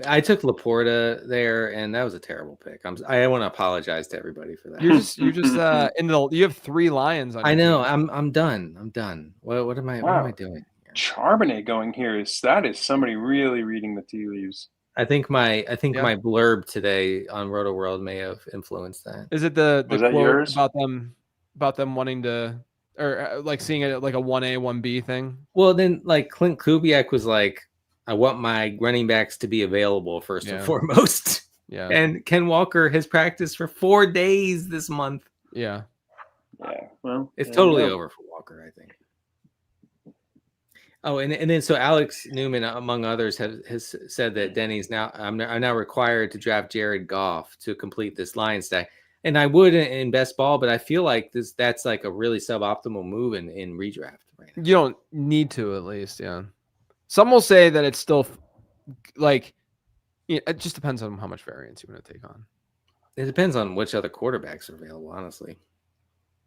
I took Laporta there, and that was a terrible pick. I want to apologize to everybody for that. You're just you have 3 Lions on. I know. I'm done. What am I doing? Charbonnet going here is somebody really reading the tea leaves. I think my blurb today on Roto World may have influenced that. Is it the quote yours? about them wanting to, or like seeing it like a 1A 1B thing? Well, then like Clint Kubiak was like, I want my running backs to be available first and foremost. Yeah. And Ken Walker has practiced for 4 days this month. Yeah. Yeah. Well, it's totally over for Walker, I think. Oh, and then so Alex Newman, among others, has said that Denny's I'm now required to draft Jared Goff to complete this line stack. And I would in best ball, but I feel like that's like a really suboptimal move in redraft right now. You don't need to, at least, yeah. Some will say that it's still like, it just depends on how much variance you want to take on. It depends on which other quarterbacks are available, honestly.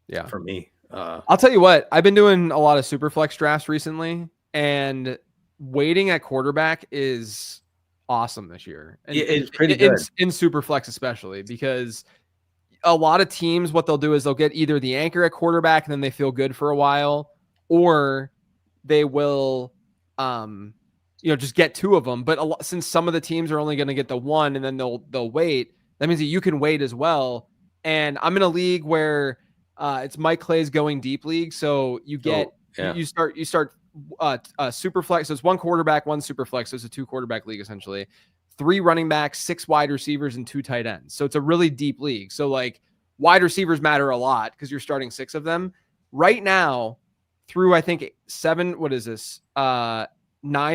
Yeah. For me. I'll tell you what, I've been doing a lot of super flex drafts recently, and waiting at quarterback is awesome this year. And it's pretty good. In super flex especially, because a lot of teams, what they'll do is they'll get either the anchor at quarterback and then they feel good for a while, or they will just get 2 of them. But since some of the teams are only going to get the 1 and then they'll wait, that means that you can wait as well. And I'm in a league where it's Mike Clay's going deep league, so you get you start super flex. So it's 1 quarterback, 1 super flex. So it's a 2 quarterback league essentially. 3 running backs, 6 wide receivers, and 2 tight ends. So it's a really deep league. So like wide receivers matter a lot because you're starting 6 of them right now. Through I think 9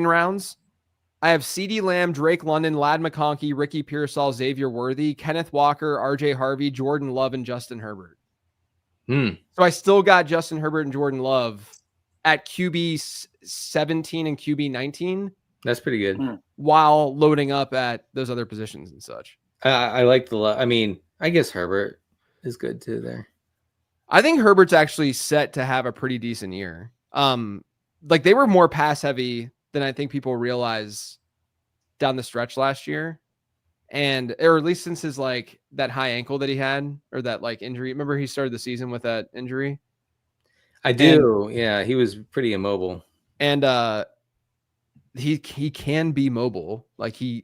rounds, I have CeeDee Lamb, Drake London, Ladd McConkey, Ricky Pearsall, Xavier Worthy, Kenneth Walker, RJ Harvey, Jordan Love, and Justin Herbert. So I still got Justin Herbert and Jordan Love at QB 17 and QB 19. That's pretty good. While loading up at those other positions and such. I like the. I mean, I guess Herbert is good too there. I think Herbert's actually set to have a pretty decent year. Like they were more pass heavy than I think people realize down the stretch last year. And or at least since his like that high ankle that he had or that like injury. Remember he started the season with that injury? I do. Yeah, he was pretty immobile. And he can be mobile. Like he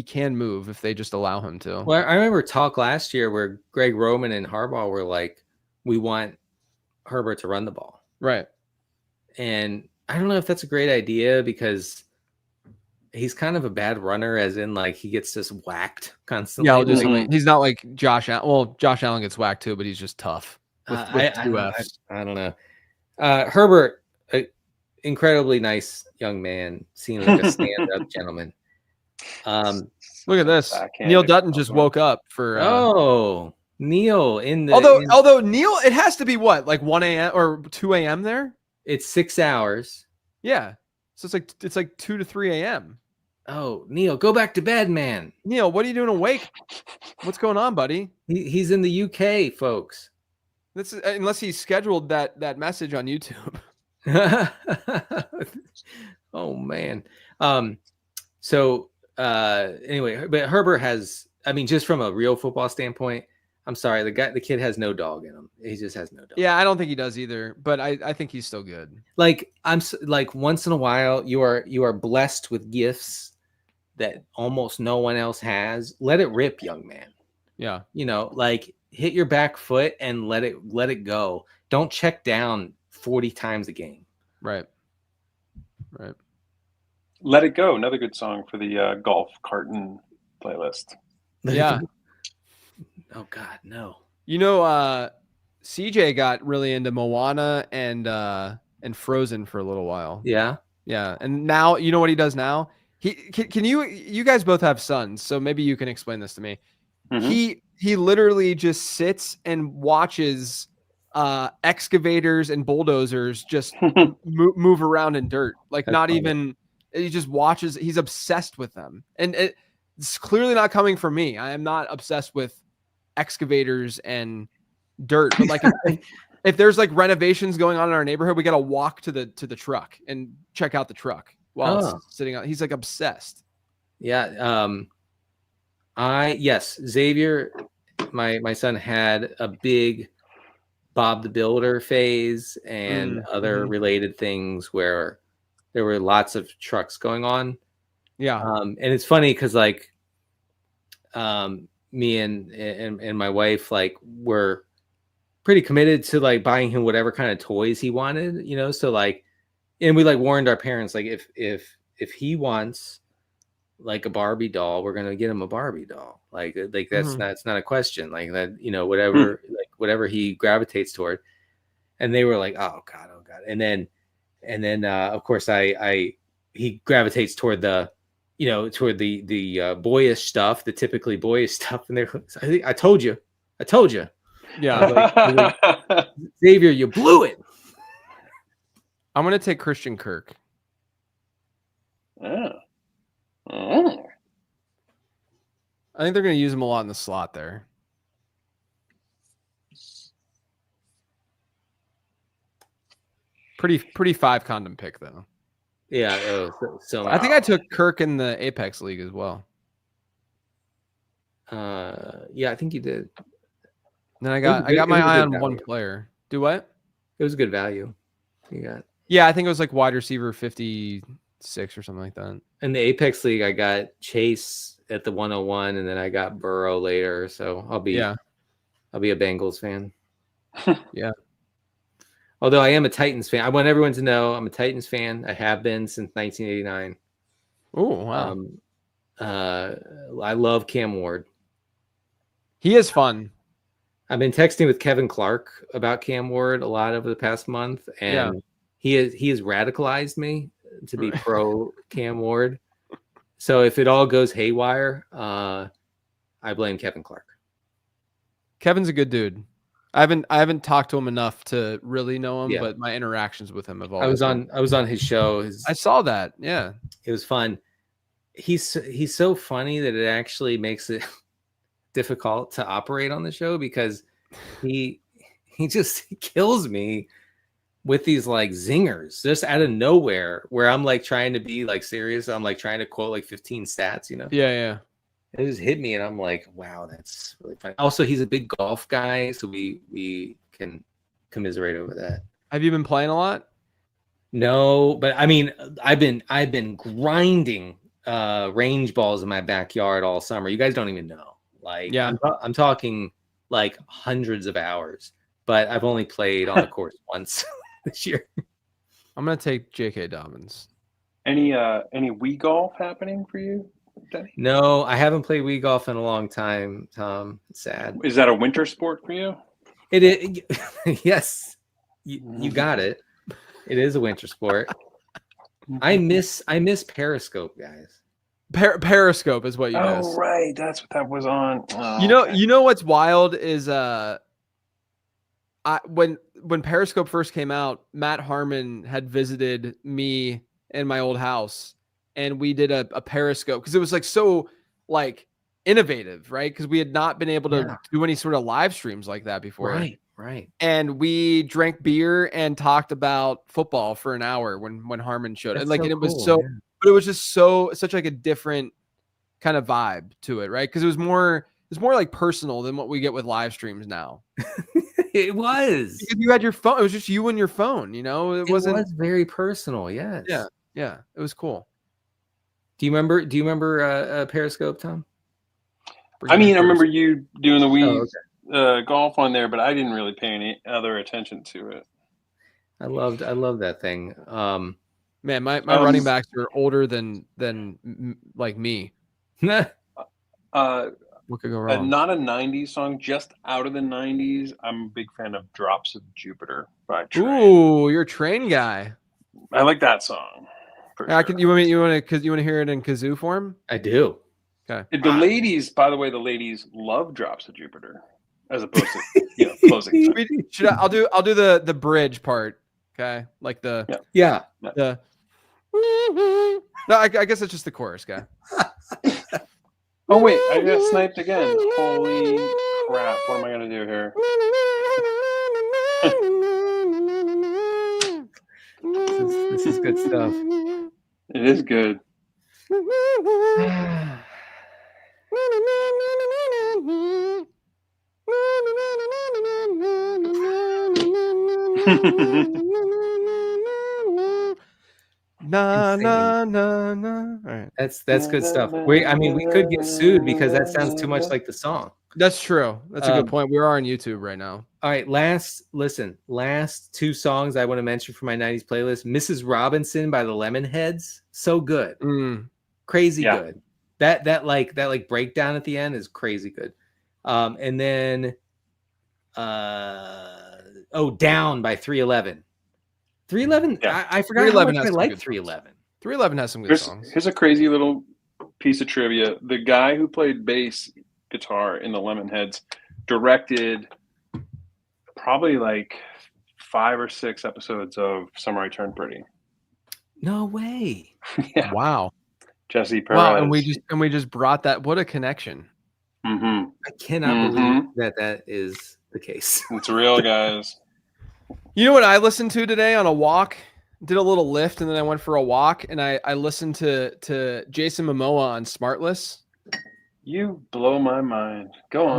can move if they just allow him to. Well, I remember talk last year where Greg Roman and Harbaugh were like, we want Herbert to run the ball. Right. And I don't know if that's a great idea because he's kind of a bad runner, as in like he gets just whacked constantly. Yeah, he's not like Josh Allen. Well, Josh Allen gets whacked too, but he's just tough. With two Fs. I don't know. Herbert, incredibly nice young man, seemed like a stand-up gentleman. Look at this. Neil Dutton just woke up for. Neil in the. Although Neil, it has to be what, like 1 a.m. or 2 a.m. there. It's 6 hours. Yeah, so it's like 2 to 3 a.m. Oh, Neil, go back to bed, man. Neil, what are you doing awake? What's going on, buddy? He's in the UK, folks. This is, unless he scheduled that message on YouTube. Oh man. So anyway, but Herbert has, I mean, just from a real football standpoint, I'm sorry, the kid has no dog in him. He just has no dog. Yeah, I don't think he does either, but I think he's still good. Like like once in a while you are blessed with gifts that almost no one else has. Let it rip, young man. Yeah. You know, like hit your back foot and let it go. Don't check down 40 times a game. Right. Let It Go, another good song for the golf carton playlist. Yeah. Oh God, no. You know, CJ got really into Moana and Frozen for a little while. Yeah. Yeah. And now, you know what he does now? You guys both have sons, so maybe you can explain this to me. Mm-hmm. He literally just sits and watches excavators and bulldozers just move around in dirt. Like, that's not funny. Even, he just watches. He's obsessed with them. And it's clearly not coming from me. I am not obsessed with excavators and dirt. But like if there's like renovations going on in our neighborhood, we got to walk to the truck and check out the truck while it's sitting out. He's like obsessed. Yeah. Xavier, my son had a big Bob the Builder phase and other related things where there were lots of trucks going on. Yeah. And it's funny because like me and my wife like were pretty committed to like buying him whatever kind of toys he wanted, you know. So like, and we like warned our parents like if he wants like a Barbie doll, we're gonna get him a Barbie doll. Like that's not a question. Like that, you know, whatever he gravitates toward. And they were like, oh God. And then of course he gravitates toward the, you know, toward the boyish stuff, the typically boyish stuff. And I told you. Yeah. Like, Xavier, you blew it. I'm going to take Christian Kirk. Oh. I think they're going to use him a lot in the slot there. Pretty 5 condom pick though. Yeah. So I think I took Kirk in the Apex League as well. Yeah, I think you did. Then I got my eye on value. One player. Do what? It was a good value. You got. Yeah, I think it was like wide receiver 56 or something like that. In the Apex League, I got Chase at the 101, and then I got Burrow later. So I'll be a Bengals fan. Yeah. Although I am a Titans fan. I want everyone to know I'm a Titans fan. I have been since 1989. Oh, wow. I love Cam Ward. He is fun. I've been texting with Kevin Clark about Cam Ward a lot over the past month, and he has radicalized me to be pro Cam Ward. So if it all goes haywire, I blame Kevin Clark. Kevin's a good dude. I haven't talked to him enough to really know him, Yeah. but my interactions with him have I always was on his show. I saw that. Yeah. It was fun. He's so funny that it actually makes it difficult to operate on the show because he just kills me with these like zingers just out of nowhere where I'm like trying to be like serious. I'm like trying to quote like 15 stats, you know? Yeah. It just hit me and I'm like, wow, that's really funny. Also, he's a big golf guy, so we can commiserate over that. Have you been playing a lot? No, but I mean, I've been grinding range balls in my backyard all summer. You guys don't even know. Like, yeah, I'm talking like hundreds of hours, but I've only played on the course once this year. I'm gonna take J.K. Dobbins. Any Wii golf happening for you, Denny? No, I haven't played Wii golf in a long time, Tom. It's sad. Is that a winter sport for you? It is. Yes, you got it. It is a winter sport. I miss Periscope, guys. Periscope is what you miss. Oh, right. That's what that was on. Oh, you know what's wild is when Periscope first came out, Matt Harmon had visited me in my old house, and we did a Periscope because it was like so like innovative, right? Because we had not been able to do any sort of live streams like that before. Right. And we drank beer and talked about football for an hour when Harmon showed it. And like, so and it was cool, so, yeah. but it was just such like a different kind of vibe to it, right? Because it was more like personal than what we get with live streams now. It was because you had your phone. It was just you and your phone. You know, it was very personal. Yes. Yeah. It was cool. Do you remember Periscope, Tom? I mean, I remember you doing the Wii. Oh, okay. Golf on there, but I didn't really pay any other attention to it. I loved that thing. Man, my running backs are older than like me. What could go wrong? Not a 90s song, just out of the 90s. I'm a big fan of Drops of Jupiter by Train. Ooh, you're a Train guy. I like that song. You want to hear it in kazoo form? I do. Okay. The ladies, by the way, love Drops of Jupiter. As opposed to closing. I'll do the bridge part. Okay, like the No, I guess it's just the chorus, guy. Oh wait, I got sniped again. Holy crap! What am I gonna do here? This is good stuff. It is good. Na. All right. That's good stuff. We could get sued because that sounds too much like the song. That's true. That's a good point. We are on YouTube right now. All right, last two songs I want to mention for my 90s playlist. Mrs. Robinson by the Lemonheads. So good. Crazy good. That breakdown at the end is crazy good. And then Down by 311. 311. I forgot how much I like 311. 311 has some good songs. Here's a crazy little piece of trivia. The guy who played bass guitar in the Lemonheads directed probably like 5 or 6 episodes of Summer I Turned Pretty. No way. Yeah. Wow. Jesse Perez. Wow, and we just brought that. What a connection. Mm-hmm. I cannot believe that is the case. It's real, guys. You know what I listened to today on a walk? Did a little lift and then I went for a walk and I listened to Jason Momoa on Smartless. You blow my mind. Go on.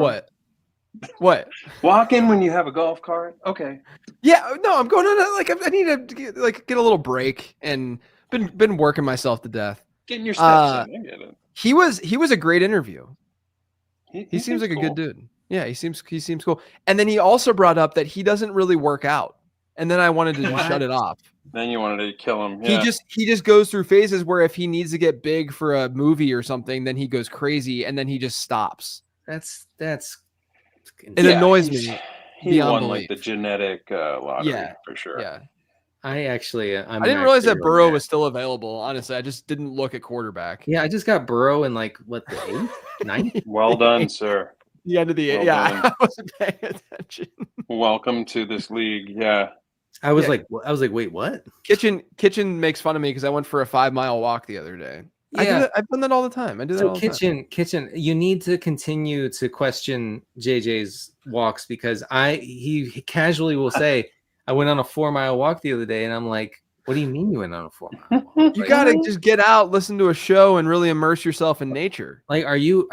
What? Walk in when you have a golf cart? Okay. Yeah, no, I'm going on I need to get a little break and been working myself to death. Getting your steps in. I get it. He was a great interview. He seems like cool. a good dude. Yeah, he seems cool. And then he also brought up that he doesn't really work out. And then I wanted to shut it off. Then you wanted to kill him. Yeah. He just goes through phases where if he needs to get big for a movie or something, then he goes crazy and then he just stops. That's it annoys me. He won like the genetic lottery for sure. Yeah. I didn't realize that Burrow was still available. Honestly, I just didn't look at quarterback. Yeah, I just got Burrow in like the 8th, 9th. Well done, sir. The end of the Well yeah. done. I wasn't paying attention. Welcome to this league. Yeah. I was like, wait, what? Kitchen makes fun of me because I went for a 5-mile walk the other day. Yeah, I've done that all the time. I do that so all the time. kitchen, you need to continue to question JJ's walks because he casually will say, I went on a 4-mile walk the other day, and I'm like, what do you mean you went on a 4-mile walk? You gotta just get out, listen to a show, and really immerse yourself in nature. Like, are you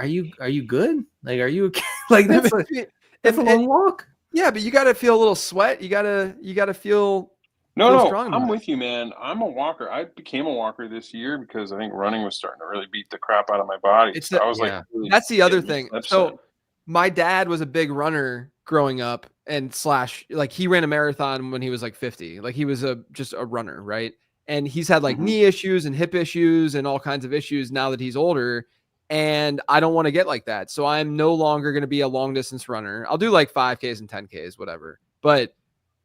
good? Like, are you like that's a long walk? Yeah, but you gotta feel a little sweat. You gotta feel. No, strong I'm enough. with you, man. I'm a walker. I became a walker this year because I think running was starting to really beat the crap out of my body. I was like, really that's the other getting thing. So my dad was a big runner growing up, and like he ran a marathon when he was like 50. Like he was just a runner, right? And he's had like knee issues and hip issues and all kinds of issues now that he's older. And I don't want to get like that. So I'm no longer going to be a long distance runner. I'll do like 5Ks and 10Ks, whatever. But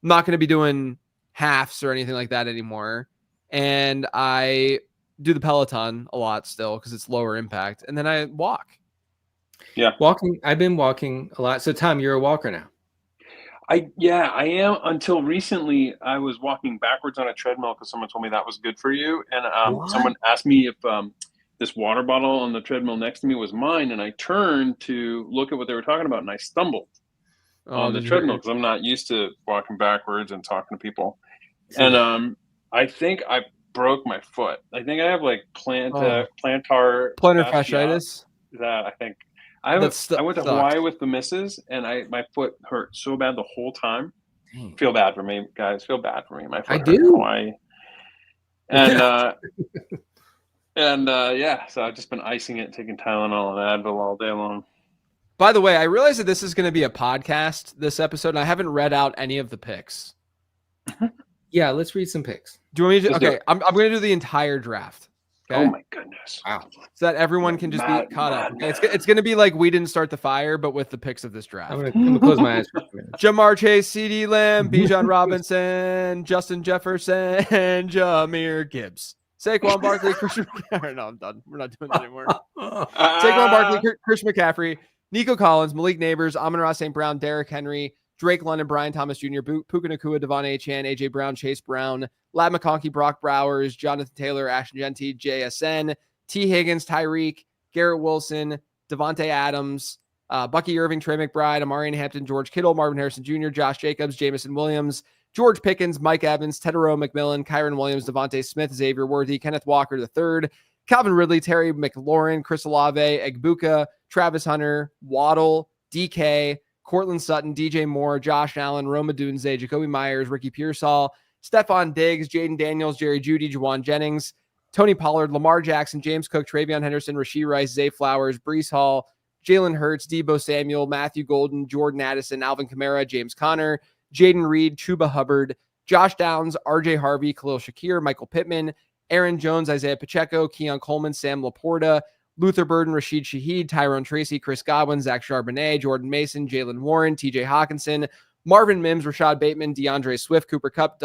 I'm not going to be doing halves or anything like that anymore. And I do the Peloton a lot still because it's lower impact. And then I walk. Yeah. Walking. I've been walking a lot. So Tom, you're a walker now. I am. Until recently, I was walking backwards on a treadmill because someone told me that was good for you. And someone asked me if this water bottle on the treadmill next to me was mine. And I turned to look at what they were talking about, and I stumbled on the treadmill because I'm not used to walking backwards and talking to people. And I think I broke my foot. I think I have like plantar fasciitis. That I think I went to Hawaii with the missus, and my foot hurt so bad the whole time. Dang. Feel bad for me, guys. Feel bad for me. My foot hurt in Hawaii. And so I've just been icing it, taking Tylenol and Advil all day long. By the way, I realize that this is going to be a podcast this episode, and I haven't read out any of the picks. Yeah, let's read some picks. Do you want me to? Okay, I'm going to do the entire draft. Okay? Oh my goodness! Wow, so that everyone can just be caught up. Okay? It's going to be like We Didn't Start the Fire, but with the picks of this draft. I'm gonna close my eyes. Jamar Chase, CeeDee Lamb, Bijan Robinson, Justin Jefferson, Jahmyr Gibbs, Saquon Barkley, Christian. No, I'm done. We're not doing that anymore. Saquon Barkley, Chris McCaffrey, Nico Collins, Malik Neighbors, Amon-Ra St. Brown, Derrick Henry, Drake London, Brian Thomas Jr., Puka Nacua, Devon Achane, AJ Brown, Chase Brown, Ladd McConkey, Brock Bowers, Jonathan Taylor, Ashton Genty, JSN, T. Higgins, Tyreek, Garrett Wilson, Devontae Adams, Bucky Irving, Trey McBride, Amarian Hampton, George Kittle, Marvin Harrison Jr., Josh Jacobs, Jamison Williams, George Pickens, Mike Evans, Tedero McMillan, Kyron Williams, Devontae Smith, Xavier Worthy, Kenneth Walker III, Calvin Ridley, Terry McLaurin, Chris Olave, Egbuka, Travis Hunter, Waddle, DK, Cortland Sutton, DJ Moore, Josh Allen, Roma Dunze, Jacoby Myers, Ricky Pearsall, Stephon Diggs, Jaden Daniels, Jerry Jeudy, Juwan Jennings, Tony Pollard, Lamar Jackson, James Cook, Travion Henderson, Rashee Rice, Zay Flowers, Breece Hall, Jalen Hurts, Debo Samuel, Matthew Golden, Jordan Addison, Alvin Kamara, James Conner, Jaden Reed, Chuba Hubbard, Josh Downs, RJ Harvey, Khalil Shakir, Michael Pittman, Aaron Jones, Isaiah Pacheco, Keon Coleman, Sam Laporta, Luther Burden, Rashid Shaheed, Tyrone Tracy, Chris Godwin, Zach Charbonnet, Jordan Mason, Jalen Warren, TJ Hawkinson, Marvin Mims, Rashad Bateman, DeAndre Swift, Cooper Kupp,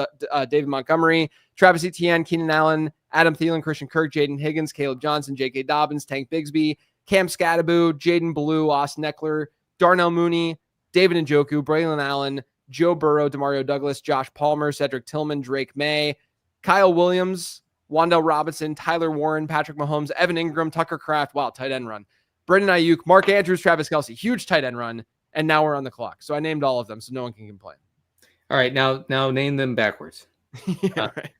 David Montgomery, Travis Etienne, Keenan Allen, Adam Thielen, Christian Kirk, Jaden Higgins, Caleb Johnson, J.K. Dobbins, Tank Bigsby, Cam Scattaboo, Jaden Blue, Austin Eckler, Darnell Mooney, David Njoku, Braylon Allen, Joe Burrow, Demario Douglas, Josh Palmer, Cedric Tillman, Drake May, Kyle Williams, Wan'Dale Robinson, Tyler Warren, Patrick Mahomes, Evan Ingram, Tucker Kraft, wow, tight end run. Brendan Ayuk, Mark Andrews, Travis Kelce, huge tight end run, and now we're on the clock. So I named all of them, so no one can complain. All right, now name them backwards. Right.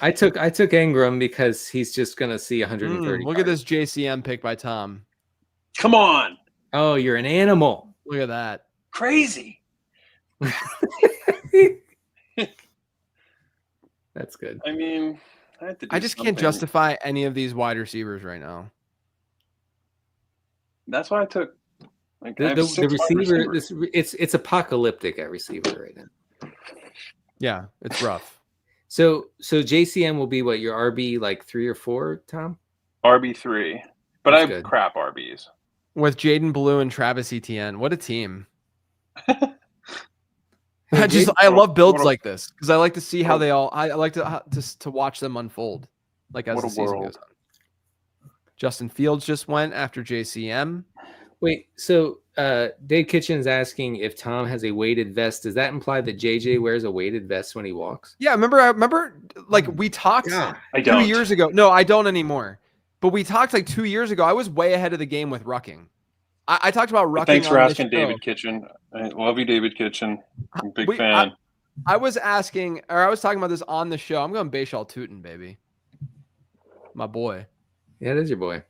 I took Ingram because he's just gonna see 130. Look at this JCM pick by Tom. Come on. Oh, you're an animal. Look at that. Crazy. That's good. I mean, I just can't justify any of these wide receivers right now. That's why I took the receiver. It's apocalyptic at receiver right now. Yeah, it's rough. So JCM will be what, your RB like 3 or 4, Tom? RB3, but That's I have good. crap RBs with Jaden Blue and Travis Etienne. What a team! Hey, I love builds like this because I like to see how they all. I like to watch them unfold, like as the season goes on. Justin Fields just went after JCM. Wait, so Dave Kitchen's asking if Tom has a weighted vest. Does that imply that JJ wears a weighted vest when he walks? Yeah, I remember like we talked I 2 don't. years ago. No, I don't anymore. But we talked like 2 years ago. I was way ahead of the game with Rucking. I talked about Rucking. Thanks for on asking, this show. David Kitchen. I love you, David Kitchen. I'm a big fan. I was asking, or I was talking about this on the show. I'm going Bayshall Tootin', baby. My boy. Yeah, it is your boy.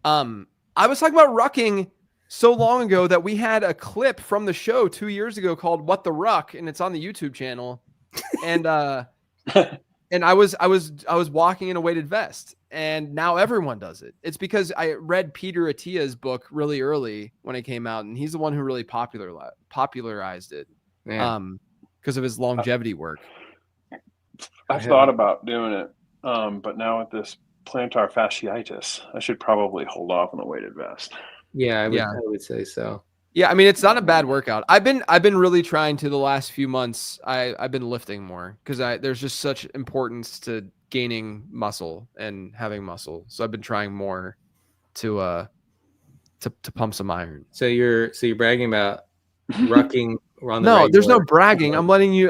I was talking about Rucking so long ago that we had a clip from the show 2 years ago called "What the Ruck," and it's on the YouTube channel. And and I was walking in a weighted vest, and now everyone does it. It's because I read Peter Attia's book really early when it came out, and he's the one who really popularized it. Yeah. Because of his longevity work. I've thought about doing it, but now with this plantar fasciitis, I should probably hold off on the weighted vest. Yeah, I would say so. Yeah, I mean, it's not a bad workout. I've been really trying to the last few months. I've been lifting more because there's just such importance to gaining muscle and having muscle. So I've been trying more to pump some iron. So you're bragging about Rucking. No, there's no bragging. I'm giving you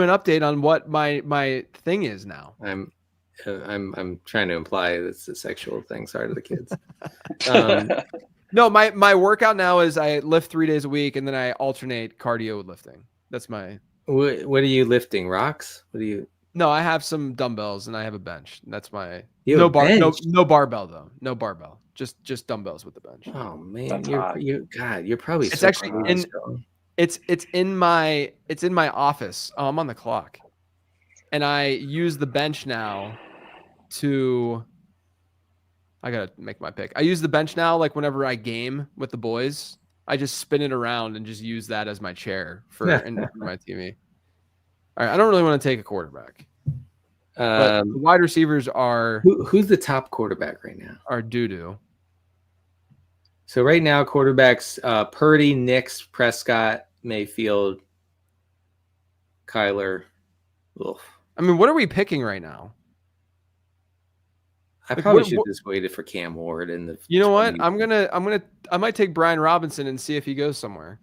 an update on what my thing is now. I'm trying to imply it's a sexual thing. Sorry to the kids. No, my workout now is I lift 3 days a week and then I alternate cardio with lifting. That's my. What are you lifting? Rocks? What do you? No, I have some dumbbells and I have a bench. That's my no barbell though. No barbell. Just dumbbells with the bench. Oh man, you're probably. It's actually it's in my office. Oh, I'm on the clock, and I use the bench now to. I gotta make my pick. I use the bench now, like whenever I game with the boys, I just spin it around and just use that as my chair for my TV. All right, I don't really want to take a quarterback. But the wide receivers are who's the top quarterback right now? Are doo-doo. So right now, quarterbacks Purdy, Nix, Prescott, Mayfield, Kyler. Ugh. I mean, what are we picking right now? I probably should have just waited for Cam Ward in the. You know what? I might take Brian Robinson and see if he goes somewhere.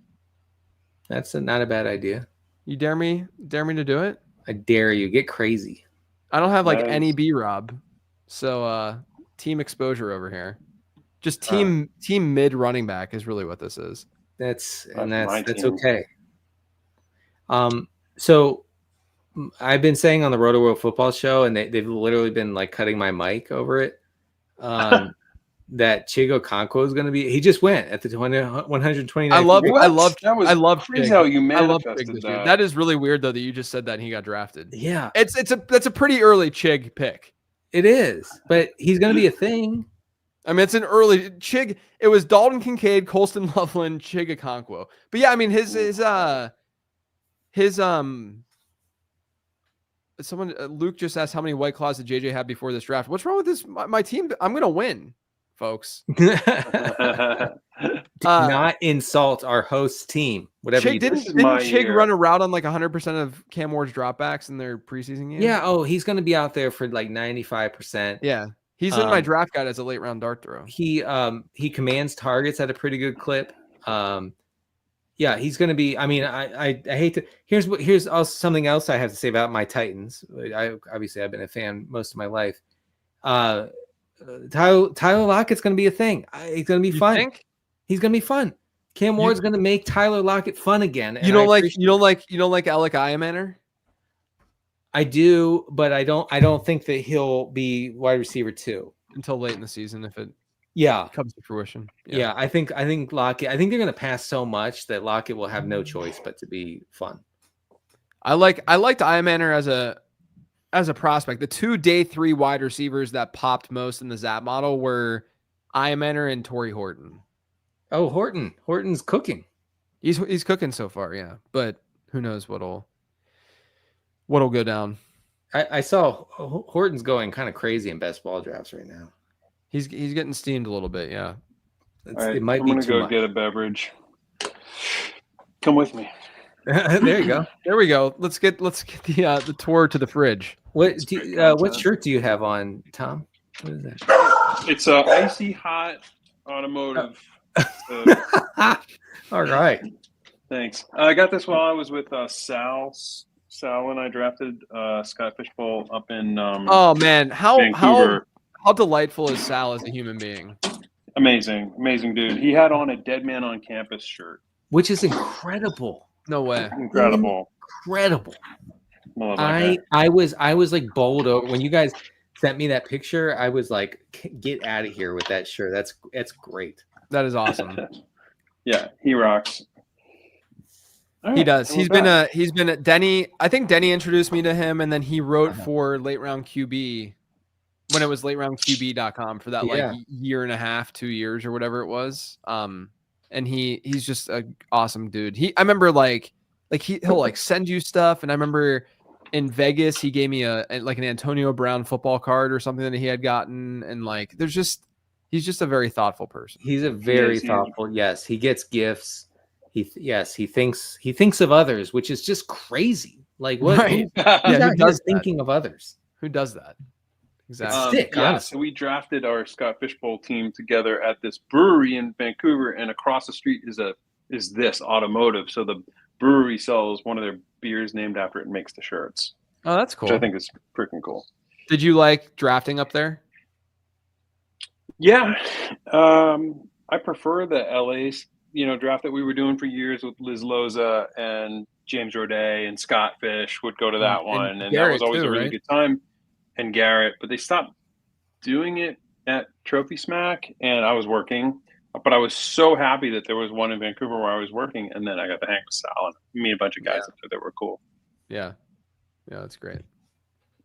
That's not a bad idea. You dare me to do it? I dare you. Get crazy. I don't have like any B-Rob, so team exposure over here. Just team mid running back is really what this is. That's okay. So I've been saying on the Roto World Football Show, and they've literally been like cutting my mic over it. That Chigo Okonkwo is going to be. He just went at the 129th. I love crazy how you manifested that. That is really weird though that you just said that and he got drafted. Yeah, that's a pretty early Chig pick. It is, but he's going to be a thing. I mean, it's an early Chig. It was Dalton Kincaid, Colston Loveland, Chig Okonkwo. But yeah, I mean his someone Luke just asked how many White Claws did JJ have before this draft. What's wrong with this? My team. I'm gonna win, folks. Do not insult our host team. Whatever. Chig, didn't Chig run a route on like 100% of Cam Ward's dropbacks in their preseason game? Yeah. Oh, he's gonna be out there for like 95%. Yeah. He's in my draft guide as a late round dart throw. He commands targets at a pretty good clip. Yeah, he's going to be. I mean, I hate to. Here's also something else I have to say about my Titans. I've been a fan most of my life. Tyler Lockett's going to be a thing. It's going to be fun. He's going to be fun. Cam Ward's going to make Tyler Lockett fun again. You don't like Alec Iamaner? I do, but I don't think that he'll be wide receiver 2 until late in the season if it comes to fruition. Yeah, I think Lockett. I think they're going to pass so much that Lockett will have no choice but to be fun. I liked Iamaner as a prospect. The 2 day 3 wide receivers that popped most in the Zap model were Iamaner and Torrey Horton. Oh, Horton's cooking. He's cooking so far, yeah. But who knows what'll go down. I saw Horton's going kind of crazy in best ball drafts right now. He's getting steamed a little bit, yeah. All right, I'm going to go get a beverage. Come with me. There you go. There we go. Let's get the tour to the fridge. What shirt do you have on, Tom? What is that? It's a icy hot automotive All right. Thanks. I got this while I was with Sal. Sal and I drafted Scott Fishbowl up in oh man, Vancouver. How delightful is Sal as a human being? Amazing dude. He had on a Dead Man on Campus shirt, which is incredible. No way. Incredible. I was like bowled over when you guys sent me that picture. I was like, get out of here with that shirt. That's great. That is awesome. Yeah, he rocks. Right, he does. He's been a Denny. I think Denny introduced me to him, and then he wrote for Late Round QB when it was lateroundqb.com for that like year and a half, 2 years or whatever it was. And he's just an awesome dude. I remember he'll like send you stuff, and I remember in Vegas he gave me an Antonio Brown football card or something that he had gotten, and like he's just a very thoughtful person. He's a very thoughtful. Yes, he gets gifts. He thinks of others, which is just crazy. Like what? Right. Who does thinking of others? Who does that? Exactly. So we drafted our Scott Fishbowl team together at this brewery in Vancouver, and across the street is this automotive. So the brewery sells one of their beers named after it and makes the shirts. Oh, that's cool. Which I think is freaking cool. Did you like drafting up there? Yeah. I prefer the LA's, draft that we were doing for years with Liz Loza and James Roday and Scott Fish would go to that one. And that was always a really good time. And Garrett, but they stopped doing it at Trophy Smack, and I was working. But I was so happy that there was one in Vancouver where I was working, and then I got to hang with Sal and meet a bunch of guys up there that were cool. Yeah, that's great.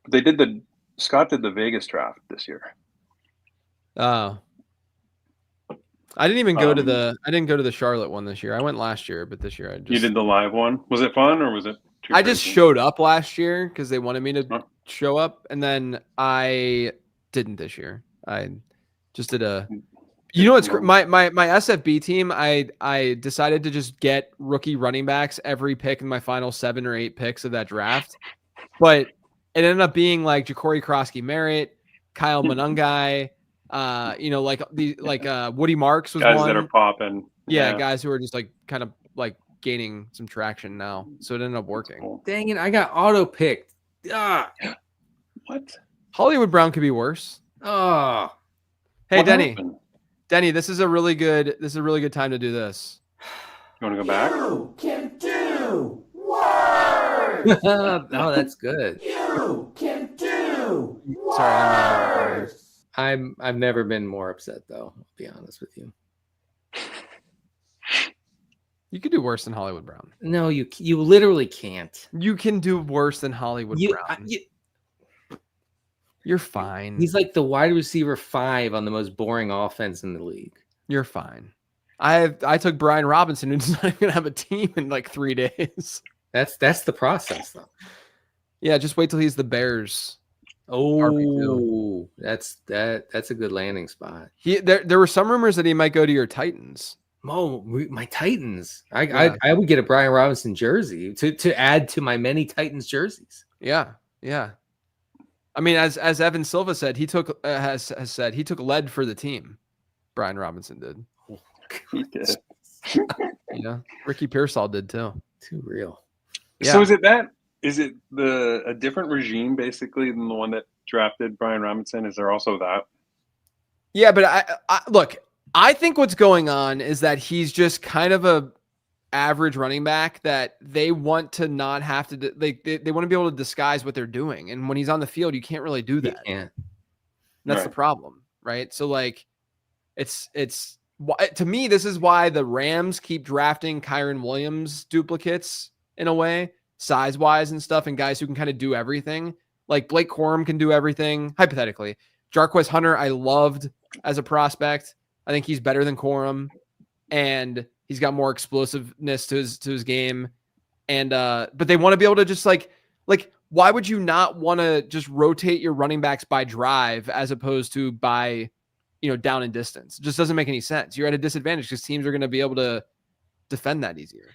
But Scott did the Vegas draft this year. Oh, I didn't even go to the Charlotte one this year. I went last year, but this year You did the live one. Was it fun or was it? I just showed up last year because they wanted me to show up, and then I didn't this year. I just did it's my SFB team. I decided to just get rookie running backs every pick in my final 7 or 8 picks of that draft, but it ended up being like Ja'Cory Krosky-Merritt, Kyle Monungai, Woody Marks was guys one that are popping. Yeah, guys who are just like kind of like gaining some traction now. So it ended up working. Cool. Dang it, I got auto picked. What? Hollywood Brown could be worse. Oh. Hey, What Denny. happened? Denny, this is a really good time to do this. You want to go back? You can do worse. Oh, that's good. You can do worse. I've never been more upset though. I'll be honest with you. You could do worse than Hollywood Brown. No, you literally can't. You can do worse than Hollywood Brown. You're fine. He's like the wide receiver 5 on the most boring offense in the league. You're fine. I took Brian Robinson, who's not even gonna have a team in like 3 days. That's the process though. Yeah, just wait till he's the Bears. Oh, that's a good landing spot. There were some rumors that he might go to your Titans. Oh, my Titans! I would get a Brian Robinson jersey to add to my many Titans jerseys. Yeah. I mean, as Evan Silva said, he took lead for the team. Brian Robinson did. He did. Yeah, Ricky Pearsall did too. Too real. Yeah. So is it a different regime basically than the one that drafted Brian Robinson? Is there also that? Yeah, but I look. I think what's going on is that he's just kind of a average running back that they want to not have to they want to be able to disguise what they're doing, and when he's on the field you can't really do that. That's the problem, right? So like it's to me this is why the Rams keep drafting Kyron Williams duplicates in a way, size wise and stuff, and guys who can kind of do everything. Like Blake Corum can do everything hypothetically. Jarquez Hunter I loved as a prospect. I think he's better than Corum, and he's got more explosiveness to his game. And but they want to be able to just like why would you not want to just rotate your running backs by drive as opposed to by down and distance? It just doesn't make any sense. You're at a disadvantage because teams are going to be able to defend that easier.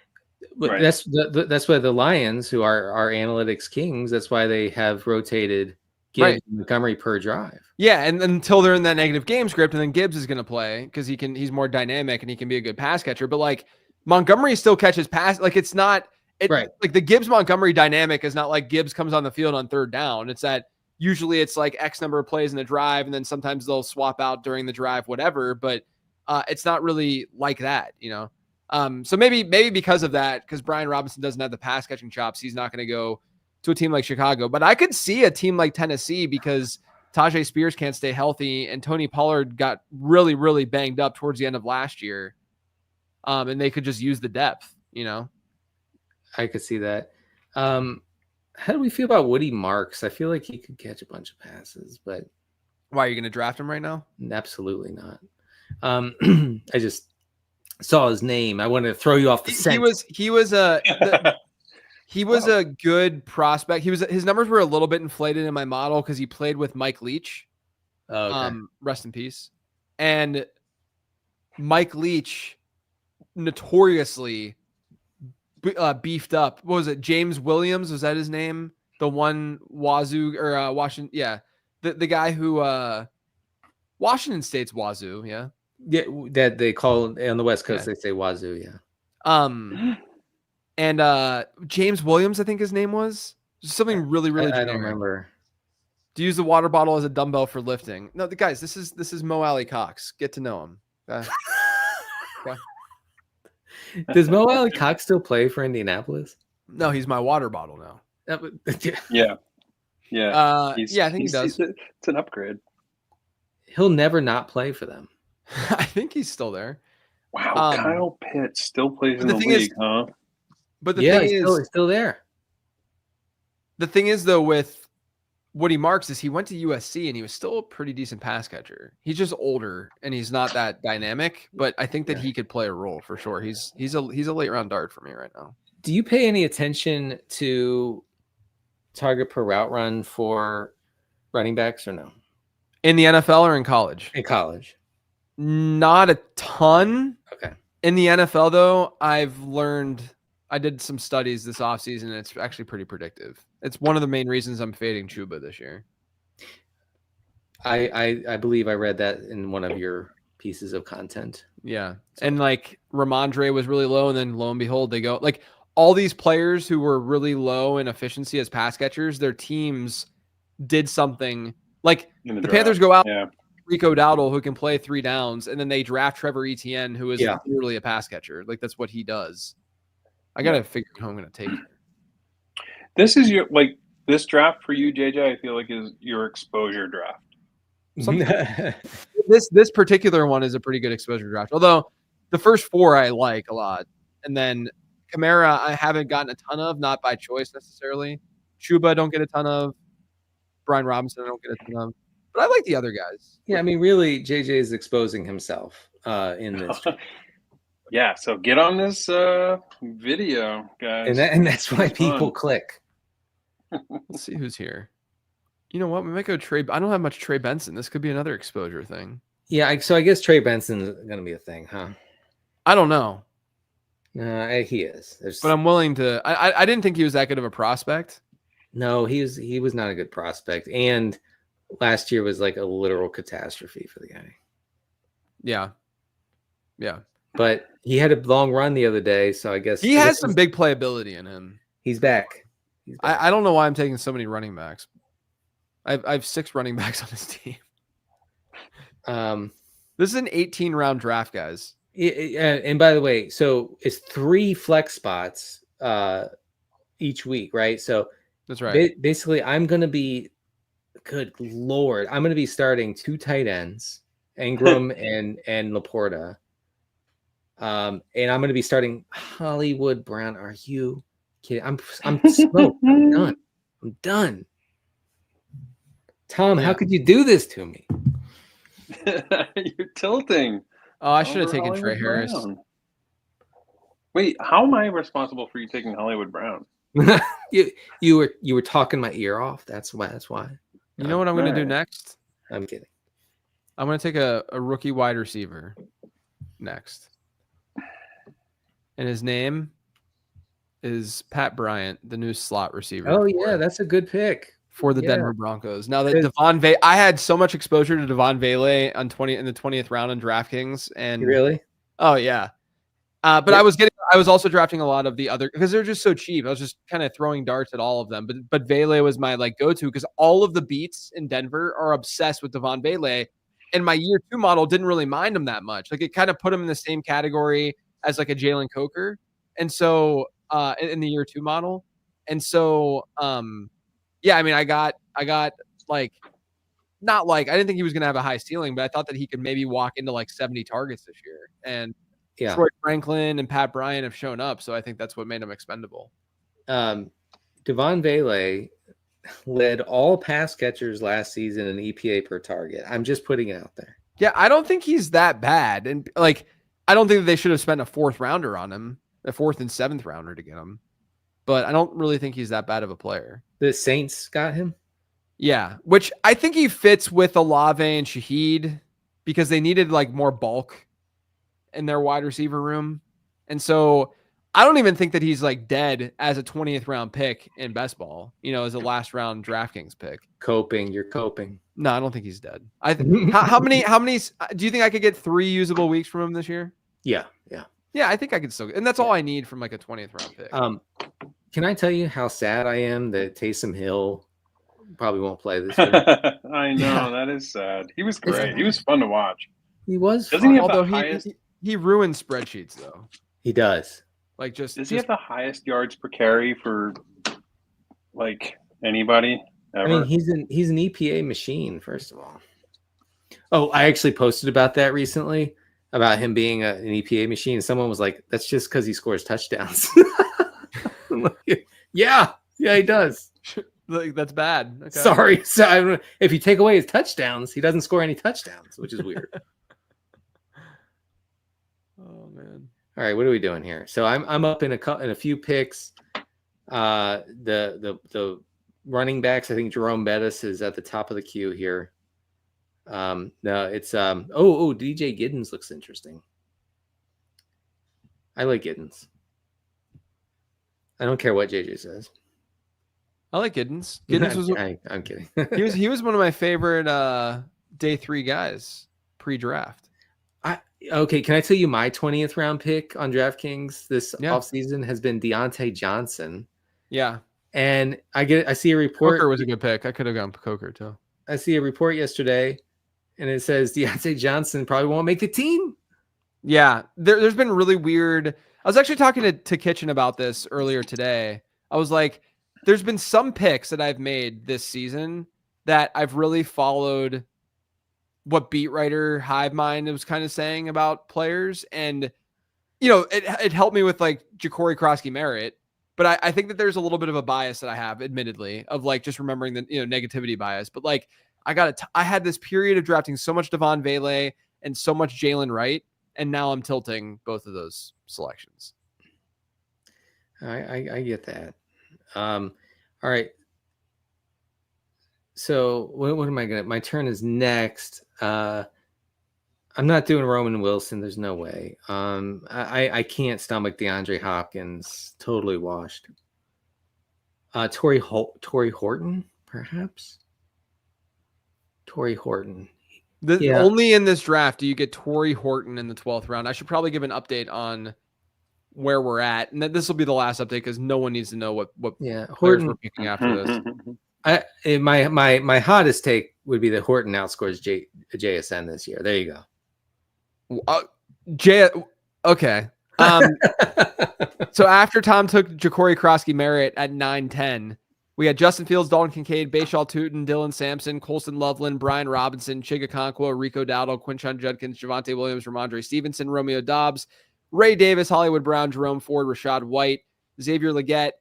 But that's why the Lions, who are analytics kings, that's why they have rotated Gibbs and Montgomery per drive. Yeah, and until they're in that negative game script, and then Gibbs is going to play because he's more dynamic and he can be a good pass catcher. But like Montgomery still catches pass. Like it's not like the Gibbs Montgomery dynamic is not like Gibbs comes on the field on third down. It's that usually it's like X number of plays in the drive, and then sometimes they'll swap out during the drive, whatever. But it's not really like that, you know. So maybe because of that, because Brian Robinson doesn't have the pass catching chops, he's not going to go to a team like Chicago. But I could see a team like Tennessee because Tajay Spears can't stay healthy, and Tony Pollard got really, really banged up towards the end of last year. And they could just use the depth, you know. I could see that. How do we feel about Woody Marks? I feel like he could catch a bunch of passes, but why are you going to draft him right now? Absolutely not. I just saw his name. I wanted to throw you off the scent. He was a good prospect. His numbers were a little bit inflated in my model because he played with Mike Leach. Okay. Rest in peace. And Mike Leach notoriously beefed up. What was it? James Williams, was that his name? The one Wazoo or Washington? Yeah, the guy who Washington State's Wazoo. Yeah, that they call on the West Coast. Yeah. They say Wazoo. Yeah. And James Williams, I think his name was something really generic. I don't remember. To use the water bottle as a dumbbell for lifting. No, the guys, this is Mo Alley Cox. Get to know him. Okay. Does Mo Alley Cox still play for Indianapolis? No, he's my water bottle now. Yeah. I think he does. It's an upgrade. He'll never not play for them. I think he's still there. Wow, Kyle Pitts still plays in the league, huh? But the thing is, he's still there. The thing is, though, with Woody Marks is he went to USC and he was still a pretty decent pass catcher. He's just older and he's not that dynamic, but I think that he could play a role for sure. He's a late round dart for me right now. Do you pay any attention to target per route run for running backs or no? In the NFL or in college? In college. Not a ton. Okay. In the NFL, though, I did some studies this offseason, and it's actually pretty predictive. It's one of the main reasons I'm fading Chuba this year. I believe I read that in one of your pieces of content. Yeah. And like Ramondre was really low, and then lo and behold, they go like all these players who were really low in efficiency as pass catchers, their teams did something like the Panthers go out. Yeah. Rico Dowdle, who can play 3 downs, and then they draft Trevor Etienne, who is literally a pass catcher. Like that's what he does. I gotta figure out who I'm gonna take. This is this draft for you, JJ. I feel like is your exposure draft. This particular one is a pretty good exposure draft. Although the first 4 I like a lot, and then Kamara I haven't gotten a ton of, not by choice necessarily. Chuba I don't get a ton of. Brian Robinson I don't get a ton of, but I like the other guys. Yeah, I mean, really, JJ is exposing himself in this. Yeah, so get on this video, guys. And that's why people click. Let's see who's here. You know what? We might go Trey. I don't have much Trey Benson. This could be another exposure thing. Yeah, so I guess Trey Benson's going to be a thing, huh? I don't know. He is. But I'm willing to. I didn't think he was that good of a prospect. No, he was not a good prospect. And last year was like a literal catastrophe for the guy. Yeah. Yeah. But he had a long run the other day, so I guess he has some big playability in him. He's back. I don't know why I'm taking so many running backs. I have 6 running backs on this team. This is an 18-round draft, guys. And by the way, so it's 3 flex spots each week, right? So that's right. Basically, I'm going to be, good Lord, I'm going to be starting 2 tight ends, Ingram and Laporta. And I'm going to be starting Hollywood Brown. Are you kidding? I'm smoked. I'm done. Tom, how could you do this to me? You're tilting. Oh, I should have taken Trey Harris. Wait, how am I responsible for you taking Hollywood Brown? you were talking my ear off. That's why. You know what I'm going to do next? I'm kidding. I'm going to take a rookie wide receiver next. And his name is Pat Bryant, the new slot receiver. Oh, yeah, that's a good pick. for the Denver Broncos. Now that I had so much exposure to Devon Vele in the 20th round in DraftKings, and really, oh yeah. But I was also drafting a lot of the other because they're just so cheap. I was just kind of throwing darts at all of them. But Vele was my like go-to because all of the beats in Denver are obsessed with Devon Vele, and my year 2 model didn't really mind him that much. Like it kind of put him in the same category as like a Jalen Coker, and so in the year 2 model, and so yeah, I mean, I got like not like I didn't think he was going to have a high ceiling, but I thought that he could maybe walk into like 70 targets this year, and Troy Franklin and Pat Bryant have shown up, so I think that's what made him expendable. Devon Vele led all pass catchers last season in EPA per target. I'm just putting it out there. Yeah, I don't think he's that bad, and like I don't think that they should have spent a 4th rounder on him, a 4th and 7th rounder to get him. But I don't really think he's that bad of a player. The Saints got him. Yeah, which I think he fits with Olave and Shaheed because they needed like more bulk in their wide receiver room. And so I don't even think that he's like dead as a 20th round pick in best ball, as a last round DraftKings pick. You're coping. No, I don't think he's dead. How many do you think I could get 3 usable weeks from him this year? Yeah. Yeah, I think I could still, and that's all I need from like a 20th round pick. Can I tell you how sad I am that Taysom Hill probably won't play this year? I know, that is sad. He was great. He was fun to watch. He was. Doesn't he have Although the highest? He ruins spreadsheets though. He does. Like does he have the highest yards per carry for like anybody ever? I mean, he's an EPA machine, first of all. Oh, I actually posted about that recently, about him being an EPA machine. Someone was like, "That's just because he scores touchdowns." yeah, he does. Like that's bad. Okay. Sorry, so if you take away his touchdowns, he doesn't score any touchdowns, which is weird. Oh man. All right, what are we doing here? So I'm up in a few picks. The running backs, I think Jerome Bettis is at the top of the queue here. No, it's DJ Giddens looks interesting. I like Giddens. I don't care what JJ says. I like Giddens. I'm kidding. he was one of my favorite day 3 guys pre-draft. Okay, can I tell you my 20th round pick on DraftKings this offseason has been Deontay Johnson. Yeah. And I see a report. Coker was a good pick. I could have gone Coker too. I see a report yesterday and it says Deontay Johnson probably won't make the team. Yeah. There's been really weird. I was actually talking to Kitchen about this earlier today. I was like, there's been some picks that I've made this season that I've really followed what beat writer Hive Mind was kind of saying about players. And, it helped me with like Ja'Cory Krosky-Merritt, but I think that there's a little bit of a bias that I have, admittedly, of like just remembering the, negativity bias. But like, I had this period of drafting so much Devon Vele and so much Jalen Wright. And now I'm tilting both of those selections. I get that. All right. So what am I gonna? My turn is next. I'm not doing Roman Wilson. There's no way. I can't stomach DeAndre Hopkins. Totally washed. Torrey Horton, perhaps. Torrey Horton. Only in this draft do you get Torrey Horton in the 12th round. I should probably give an update on where we're at, and this will be the last update because no one needs to know what players we're picking after this. My hottest take would be that Horton outscores JSN this year. There you go. Okay. So after Tom took Ja'Cory Krosky-Merritt at 9-10, we had Justin Fields, Dalton Kincaid, Bashal Tootin, Dylan Sampson, Colston Loveland, Brian Robinson, Chig Okonkwo, Rico Dowdle, Quinshon Judkins, Javonte Williams, Ramondre Stevenson, Romeo Dobbs, Ray Davis, Hollywood Brown, Jerome Ford, Rashad White, Xavier Legette,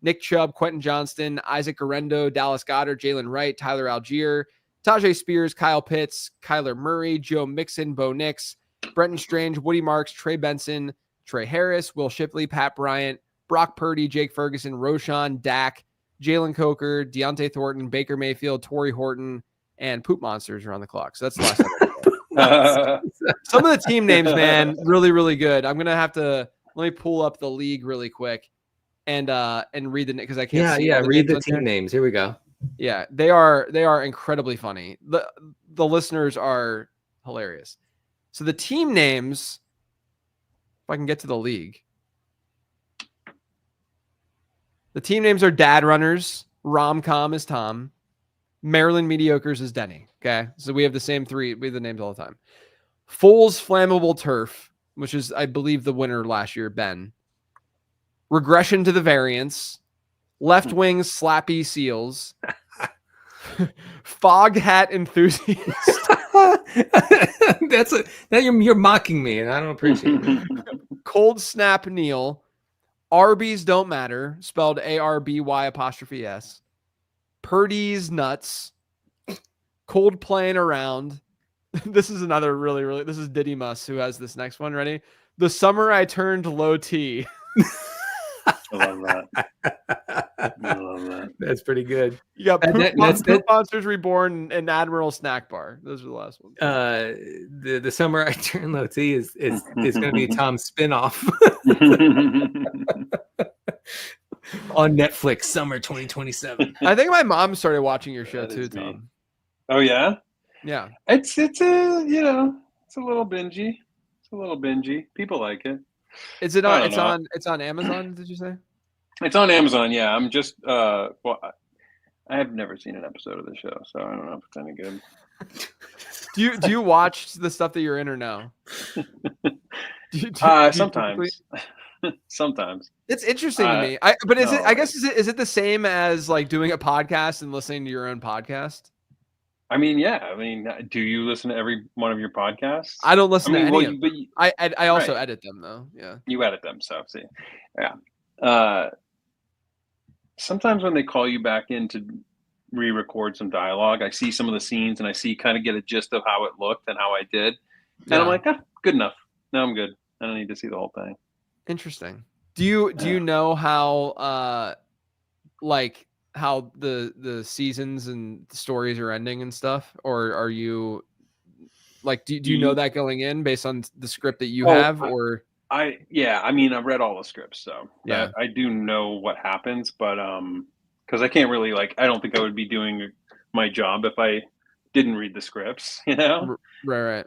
Nick Chubb, Quentin Johnston, Isaac Garendo, Dallas Goedert, Jalen Wright, Tyler Algier, Tajay Spears, Kyle Pitts, Kyler Murray, Joe Mixon, Bo Nix, Brenton Strange, Woody Marks, Trey Benson, Trey Harris, Will Shipley, Pat Bryant, Brock Purdy, Jake Ferguson, Roshan, Dak, Jalen Coker, Deontay Thornton, Baker Mayfield, Torrey Horton, and Poop Monsters are on the clock. So that's the last time. Some of the team names, man, really, really good. I'm gonna have to let me pull up the league really quick and read the because I can't. Read the team names. Here we go. Yeah, they are incredibly funny. The listeners are hilarious. So the team names, if I can get to the league, the team names are Dad Runners, Rom-Com is Tom, Maryland Mediocres is Denny. Okay, so we have the same three. We have the names all the time. Fool's Flammable Turf, which is, I believe, the winner last year, Ben. Regression to the Variance, Left Wing Slappy Seals, Fog Hat Enthusiast. You're mocking me, and I don't appreciate it. Cold Snap Neil, Arby's Don't Matter, spelled ARBY''S, Purdy's Nuts, Cold Playing Around. This is another really, this is Diddy Muss who has this next one. Ready? The Summer I Turned Low T. I love that. I love that. That's pretty good. You got Poop Monsters Reborn and Admiral Snack Bar. Those are the last ones. The Summer I Turn Low T is going to be Tom's spinoff on Netflix, summer 2027. I think my mom started watching your show too, Tom. Oh yeah, yeah. It's a it's a little bingey. It's a little bingey. People like it. Is it on? It's on Amazon. Did you say? It's on Amazon. Yeah, I'm just I have never seen an episode of the show, so I don't know if it's any good. Do you watch the stuff that you're in or no? Sometimes. Sometimes. It's interesting to me. But is it? I guess is it the same as like doing a podcast and listening to your own podcast? I mean, yeah. I mean, do you listen to every one of your podcasts? I don't listen to any of them. But I also edit them though. Yeah. You edit them, so see. Yeah. Sometimes when they call you back in to re-record some dialogue, I see some of the scenes and I kind of get a gist of how it looked and how I did. And I'm like, good enough. Now I'm good. I don't need to see the whole thing. Interesting. Do you know how like how the seasons and the stories are ending and stuff, or are you like do you know that going in based on the script that you have, or I mean I've read all the scripts, so yeah, I do know what happens, but because I can't really I don't think I would be doing my job if I didn't read the scripts, you know. Right.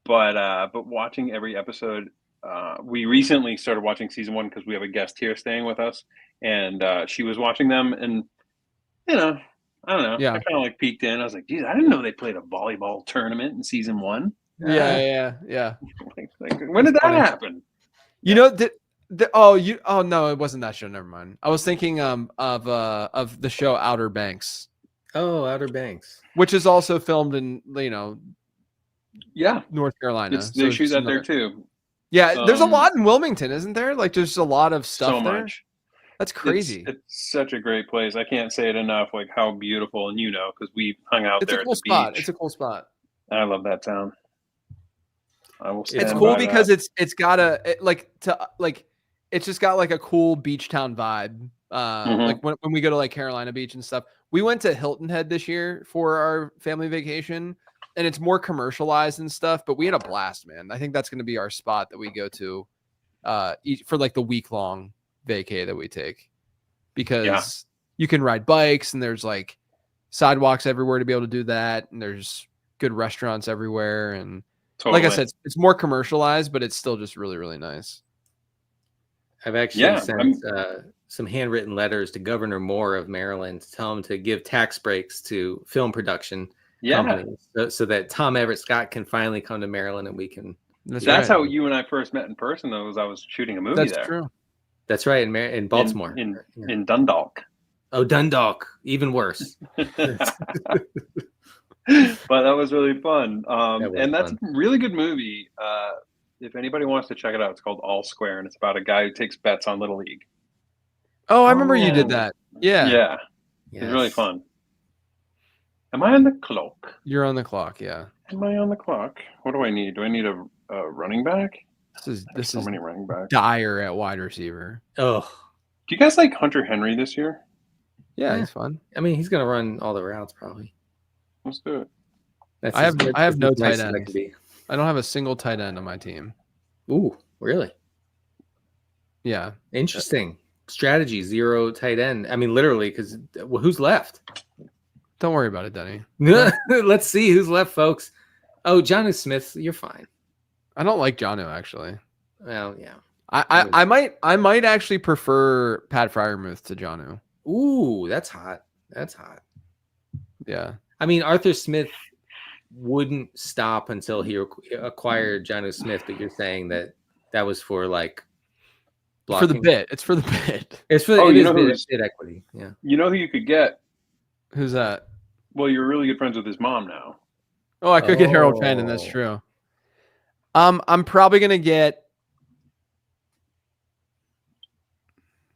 But watching every episode. We recently started watching season 1 because we have a guest here staying with us, and she was watching them, and I don't know. Yeah. I kind of peeked in. I was like, geez, I didn't know they played a volleyball tournament in season 1. Yeah. When did that happen? You know, no, it wasn't that show. Never mind. I was thinking of the show Outer Banks. Oh, Outer Banks, which is also filmed in North Carolina. They shoot that there too. Yeah, there's a lot in Wilmington, isn't there? Like, there's a lot of stuff so there. Much. That's crazy. It's such a great place. I can't say it enough. Like how beautiful, and because we hung out there. It's a cool spot. It's a cool spot. I love that town. I will. It's cool because it's got it's just got like a cool beach town vibe. Like when we go to like Carolina Beach and stuff. We went to Hilton Head this year for our family vacation. And it's more commercialized and stuff, but we had a blast, man. I think that's going to be our spot that we go to for like the week-long vacay that we take, because you can ride bikes and there's like sidewalks everywhere to be able to do that. And there's good restaurants everywhere. And like I said, it's more commercialized, but it's still just really, really nice. I've actually sent some handwritten letters to Governor Moore of Maryland to tell him to give tax breaks to film production. Companies, so that Tom Everett Scott can finally come to Maryland and we can. That's how you and I first met in person. Though, was I was shooting a movie there. That's true. That's right, in Baltimore, in Dundalk. Oh, Dundalk, even worse. But that was really fun. That's a really good movie. If anybody wants to check it out, it's called All Square, and it's about a guy who takes bets on Little League. Oh, I remember you did that. Yeah. Yes. It's really fun. Am I on the clock? You're on the clock, yeah. Am I on the clock? What do I need? Do I need a running back? This is so many running backs. Dire at wide receiver. Oh, do you guys like Hunter Henry this year? Yeah, he's fun. I mean, he's gonna run all the routes probably. Let's do it. I have no tight end. I don't have a single tight end on my team. Ooh, really? Yeah. Interesting. strategy, 0 tight end. I mean, literally, because who's left? Don't worry about it, Denny. Let's see who's left, folks. Oh, Jonnu Smith, you're fine. I don't like Jonnu actually. Well, yeah. I might actually prefer Pat Freiermuth to Jonnu. Ooh, that's hot. That's hot. Yeah. I mean, Arthur Smith wouldn't stop until he acquired Jonnu Smith, but you're saying that was for like blocking. For the bit. It's for the bit. It's for bid equity. Yeah. You know who you could get? Who's that? Well, you're really good friends with his mom now. Oh, I could get Harold Fandon. That's true. I'm probably gonna get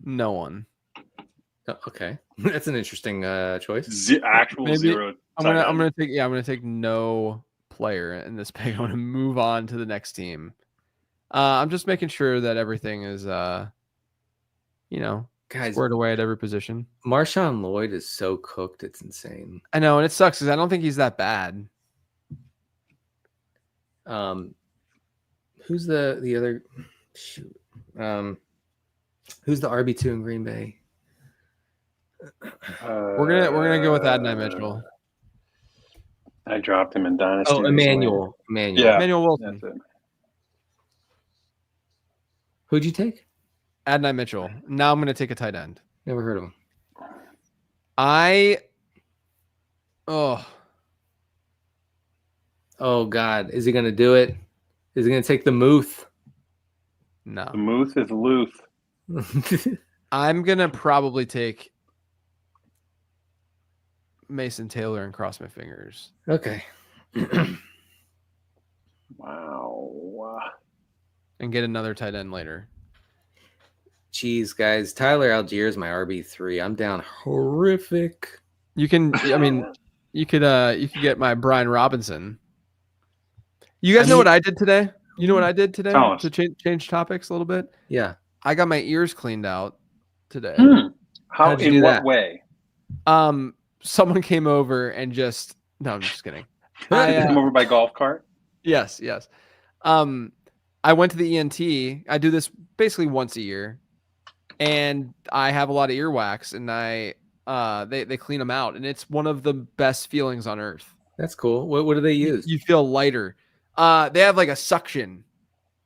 no one. Okay, that's an interesting choice. Actual Maybe zero. I'm gonna take no player in this pick. I'm gonna move on to the next team. I'm just making sure that everything is guys, squared away at every position. Marshawn Lloyd is so cooked, it's insane. I know, and it sucks because I don't think he's that bad. Who's the other? Shoot. Who's the RB2 in Green Bay? We're gonna go with Adonai Mitchell. I dropped him in Dynasty. Oh, Emmanuel. Yeah. Emmanuel Wilson. That's it. Who'd you take? Adonai Mitchell. Now I'm gonna take a tight end. Never heard of him. Oh God, is he gonna do it? Is he gonna take the Muth? No. The Muth is Luth. I'm gonna probably take Mason Taylor and cross my fingers. Okay. Wow. And get another tight end later. Jeez, guys, Tyler Algier is my RB3. I'm down horrific. You can, I mean, you could get my Brian Robinson. You guys know what I did today? You know what I did today to change topics a little bit? Yeah. I got my ears cleaned out today. How? In what way? Someone came over and just no, I'm just kidding. Came over by golf cart. Yes. I went to the ENT. I do this basically once a year, and I have a lot of earwax, and they clean them out, and it's one of the best feelings on earth. That's cool. What do they use? You feel lighter. They have like a suction.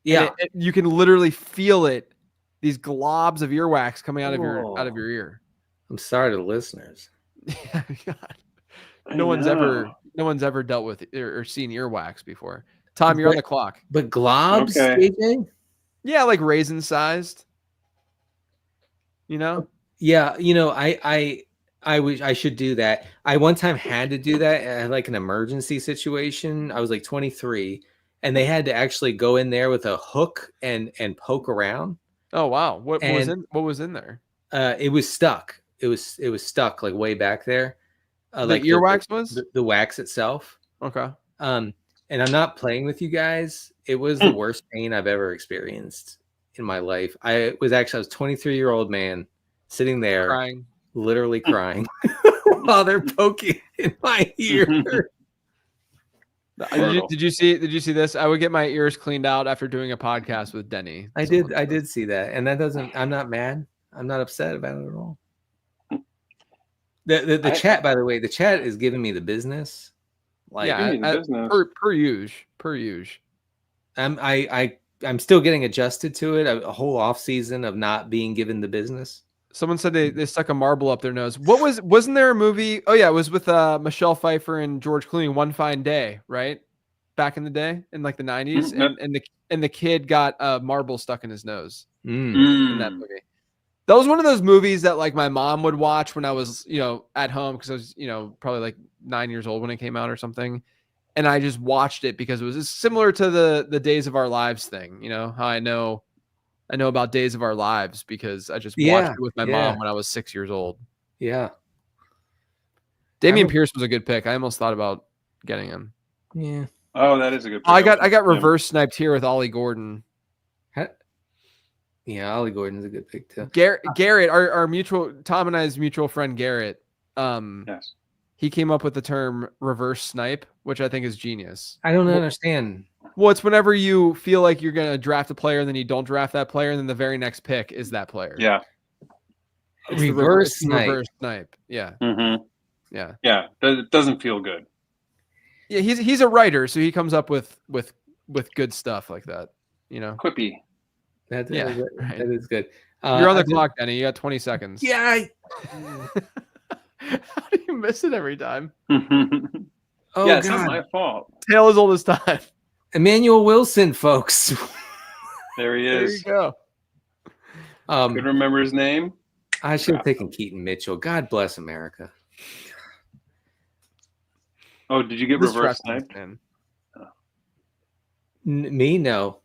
Yeah, you can literally feel it. These globs of earwax coming out of your ear. I'm sorry to the listeners. Yeah, God. No one's ever dealt with or seen earwax before. Tom, you're on the clock. But globs, okay. AJ? Yeah, like raisin sized. You know? Yeah, I wish I should do that. I one time had to do that at like an emergency situation. I was like 23, and they had to actually go in there with a hook and poke around. Oh wow! What was in there? It was stuck. It was stuck like way back there. Like earwax was the wax itself. Okay. And I'm not playing with you guys. It was the worst pain I've ever experienced in my life. I was 23-year-old man sitting there Crying. Literally crying while they're poking in my ear. Did you see this? I would get my ears cleaned out after doing a podcast with Denny. I did see that. And that doesn't, I'm not mad. I'm not upset about it at all. The chat, by the way, the chat is giving me the business. Like, business. per usual. I'm still getting adjusted to it. A whole off season of not being given the business. Someone said they stuck a marble up their nose. Wasn't there a movie? Oh yeah, it was with Michelle Pfeiffer and George Clooney, One Fine Day, right? Back in the day, in like the 90s, and the kid got a marble stuck in his nose in that movie. That was one of those movies that like my mom would watch when I was, at home because I was, probably like 9 years old when it came out or something. And I just watched it because it was similar to the Days of Our Lives thing. You know, how I know about Days of Our Lives because I just watched it with my mom when I was 6 years old. Yeah. Damian Pierce was a good pick. I almost thought about getting him. Yeah. Oh, that is a good pick. I got reverse sniped here with Ollie Gordon. Yeah, Ollie Gordon's a good pick too. Garrett, our mutual Tom and I's mutual friend Garrett. Yes. He came up with the term reverse snipe, which I think is genius. I don't understand. Well, it's whenever you feel like you're going to draft a player and then you don't draft that player, and then the very next pick is that player. Yeah. It's reverse the snipe. reverse snipe. Yeah. Mm-hmm. Yeah. Yeah. It doesn't feel good. Yeah. He's a writer, so he comes up with good stuff like that. You know. Quippy. That Yeah, is, right. that is good. You're on the clock, Denny. You got 20 seconds. Yeah. How do you miss it every time? Oh, yeah, it's God. not my fault. Tale as old as time. Emmanuel Wilson, folks. There he There you is. go. Could remember his name. I should have taken Keaton Mitchell. God bless America. Oh, did you get This reverse wrestling, sniped? man. Me, no.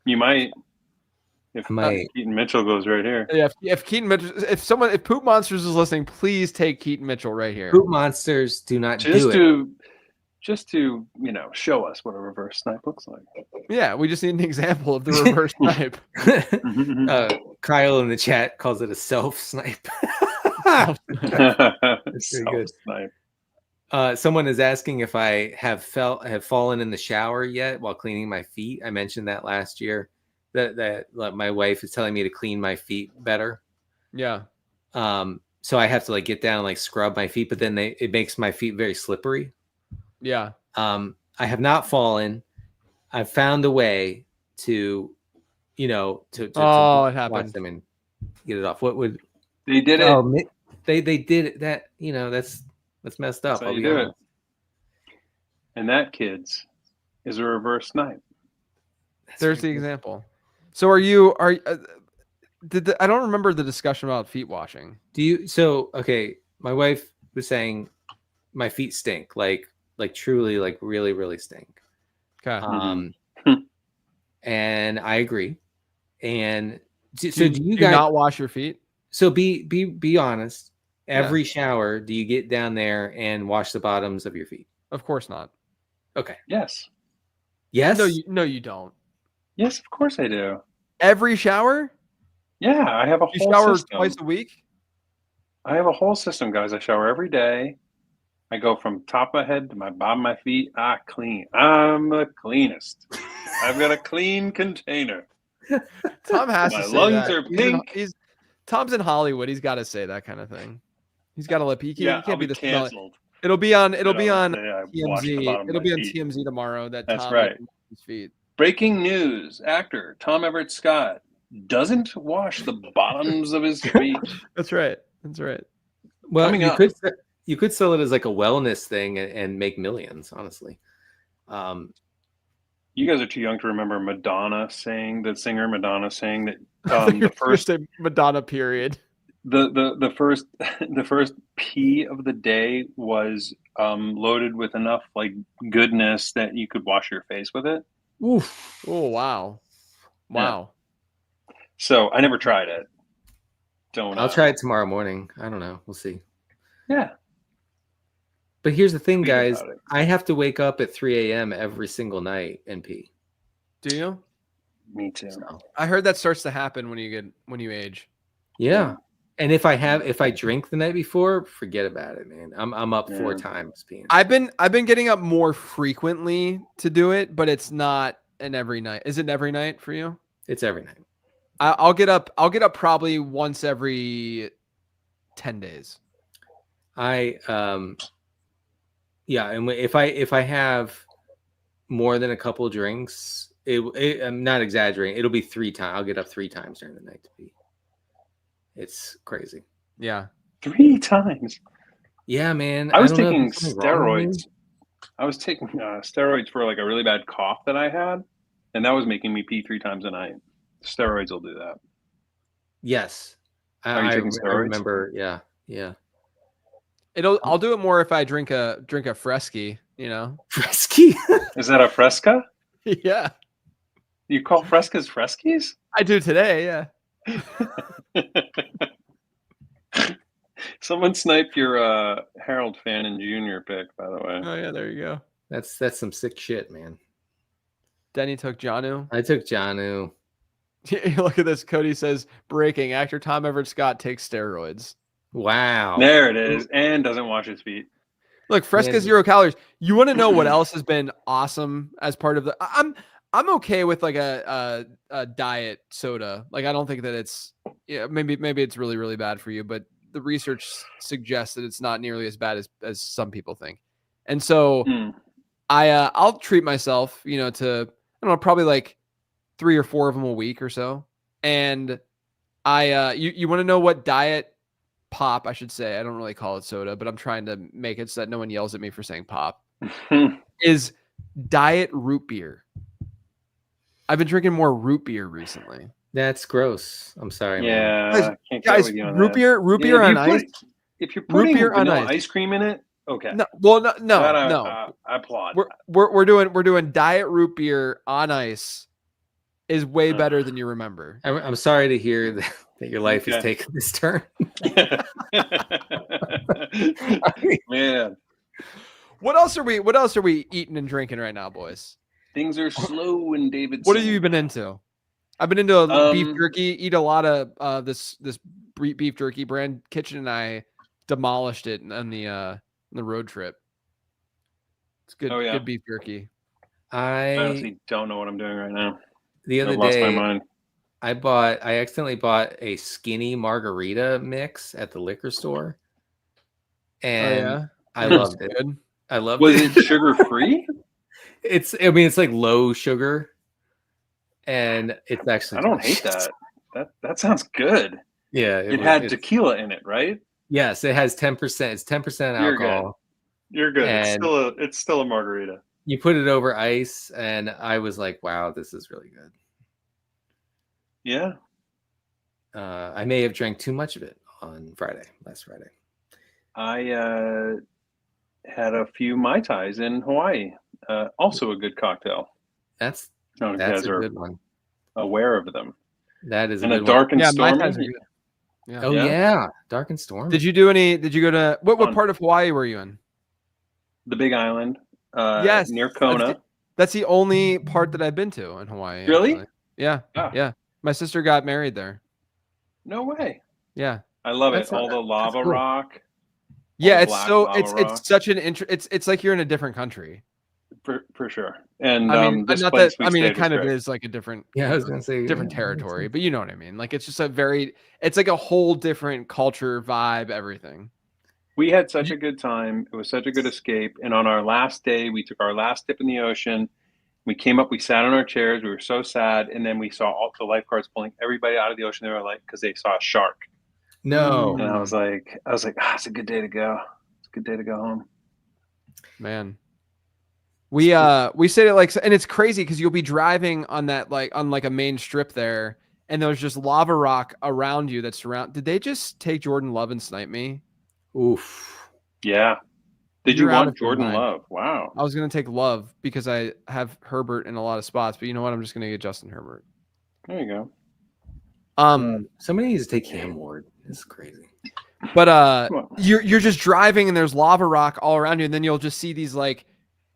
You might. If I might. Keaton Mitchell goes right here. Yeah, if Keaton Mitchell, if Poop Monsters is listening, please take Keaton Mitchell right here. Poop monsters do not do it. Just to show us what a reverse snipe looks like. Yeah, we just need an example of the reverse snipe. Kyle in the chat calls it a self snipe. Self-snipe. That's very good. Self-snipe. Someone is asking if I have fallen in the shower yet while cleaning my feet. I mentioned that last year. That my wife is telling me to clean my feet better. Yeah. So I have to get down and scrub my feet, but then it makes my feet very slippery. Yeah. I have not fallen. I've found a way to it watch happened. them and get it off. What would They did it? Oh, they did it. That that's messed up. That's how I'll you be do honest. it. And that, kids, is a reverse snipe. There's the example. So I don't remember the discussion about feet washing. Okay, my wife was saying my feet stink, like truly, really, really stink. Okay. And I agree. And do you guys guys not wash your feet? So be honest. Every shower, do you get down there and wash the bottoms of your feet? Of course not. Okay. Yes. Yes. No, you don't. Yes, of course I do. Every shower? Yeah, I have a You whole shower system. twice a week? I have a whole system, guys. I shower every day. I go from top of my head to my bottom of my feet. Clean. I'm the cleanest. I've got a clean container. Tom has My to say lungs that. are pink. Tom's in Hollywood. He's got to say that kind of thing. He's got to let he can't I'll be the canceled. It'll be on I washed the TMZ. bottom of It'll my be on feet. TMZ tomorrow that That's Tom right. his feet. Breaking news: actor Tom Everett Scott doesn't wash the bottoms of his feet. That's right. That's right. Well, Coming up. you could sell it as like a wellness thing and make millions, honestly. You guys are too young to remember the singer Madonna saying that The first Madonna period. the first pee of the day was loaded with enough goodness that you could wash your face with it. Oof. Oh wow. Wow. Yeah. So I never tried it. I'll try it tomorrow morning. I don't know. We'll see. Yeah. But here's the thing, Think guys. about it. I have to wake up at 3 a.m. every single night and pee. Do you? Me too. So, I heard that starts to happen when you age. yeah. And if I drink the night before, forget about it, man. I'm up 4 times peeing. I've been getting up more frequently to do it, but it's not an every night. Is it every night for you? It's every night. I'll get up probably once every 10 days. And if I have more than a couple drinks, I'm not exaggerating. It'll be 3 times. I'll get up 3 times during the night to pee. It's crazy. Yeah. 3 times. Yeah, man. I was taking steroids. I was taking steroids for a really bad cough that I had, and that was making me pee 3 times a night. Steroids will do that. Yes. Are you taking steroids? I remember. Yeah. I'll do it more if I drink a Fresky, Fresky? Is that a Fresca? Yeah. You call Frescas Freskies? I do today, yeah. Someone sniped your Harold Fannin Jr. pick, by the way. Oh yeah, there you go. That's some sick shit, man. Denny took Janu. I took Janu. Look at this. Cody says, breaking, actor Tom Everett Scott takes steroids. Wow. There it is. And doesn't wash his feet. Look, Fresca 0 calories. You want to know what else has been awesome as part of the I'm okay with a diet soda. I don't think that it's yeah, maybe it's really, really bad for you, but the research suggests that it's not nearly as bad as some people think. And so I'll treat myself, to, I don't know, probably like 3 or 4 of them a week or so. And you want to know what diet pop, I should say, I don't really call it soda, but I'm trying to make it so that no one yells at me for saying pop, is diet root beer. I've been drinking more root beer recently. That's gross. I'm sorry, Yeah, man. I can't get with you on root that. beer on ice. If you're putting beer on vanilla ice. ice cream in it, okay. No, well, no. That I applaud. We're doing diet root beer on ice is way better than you remember. I'm sorry to hear that your life has taken this turn. Man, What else are we eating and drinking right now, boys? things are slow in Davidson. What have you been into? I've been into beef jerky. Eat a lot of this beef jerky brand. Kitchen and I demolished it on the road trip. It's good. Good beef jerky. I honestly don't know what I'm doing right now. The other I've lost day, my mind. I accidentally bought a skinny margarita mix at the liquor store, and I loved it. Good. I loved Was it. it sugar free? It's like low sugar, and it's actually. I don't hate that. That sounds good. Yeah, it had tequila in it, right? Yes, it has 10%. It's 10% alcohol. You're good. It's still a margarita. You put it over ice, and I was like, "Wow, this is really good." Yeah. I may have drank too much of it on last Friday. I had a few Mai Tais in Hawaii. Also a good cocktail. That's a good one. Aware of them. That is a dark and stormy. Yeah. Oh yeah, dark and stormy. Did you go to what part of Hawaii were you in? The Big Island. Yes, near Kona. That's the only part that I've been to in Hawaii. Really? Actually. Yeah. My sister got married there. No way. Yeah. I love it. All the lava rock. Yeah, it's such an it's like you're in a different country. For sure. And I mean, this not place that, I mean, it kind of is like a different, I was gonna say different territory, but you know what I mean? Like, it's just it's like a whole different culture, vibe, everything. We had such a good time. It was such a good escape. And on our last day, we took our last dip in the ocean. We came up, we sat on our chairs. We were so sad. And then we saw all the lifeguards pulling everybody out of the ocean. They were like, because they saw a shark. No. And I was like, it's a good day to go. It's a good day to go home. Man. We said it like, and it's crazy because you'll be driving on that, like on like a main strip there, and there's just lava rock around you that's around. Did they just take Jordan Love and snipe me? Oof. Yeah. Did you want Jordan Love? Wow. I was gonna take Love because I have Herbert in a lot of spots, but you know what? I'm just gonna get Justin Herbert. There you go. Somebody needs to take Cam Ward. This is crazy. But you're just driving and there's lava rock all around you, and then you'll just see these like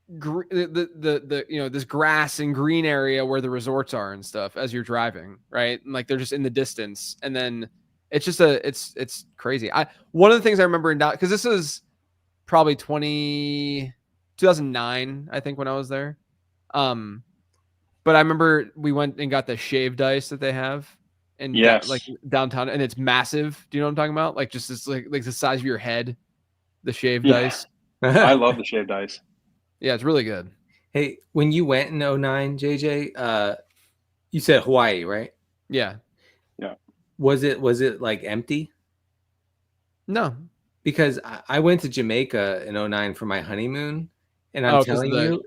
the this grass and green area where the resorts are and stuff as you're driving, right? And like they're just in the distance, and then it's just it's crazy. One of the things I remember in Dallas, because this is probably 2009, I think, when I was there. But I remember we went and got the shaved ice that they have in like downtown, and it's massive. Do you know what I'm talking about? Like just this like the size of your head, the shaved ice. I love the shaved ice. Yeah, it's really good. Hey, when you went in 2009, JJ, you said Hawaii, right? Yeah. Yeah. Was it like empty? No. Because I went to Jamaica in 2009 for my honeymoon, and I'm telling you,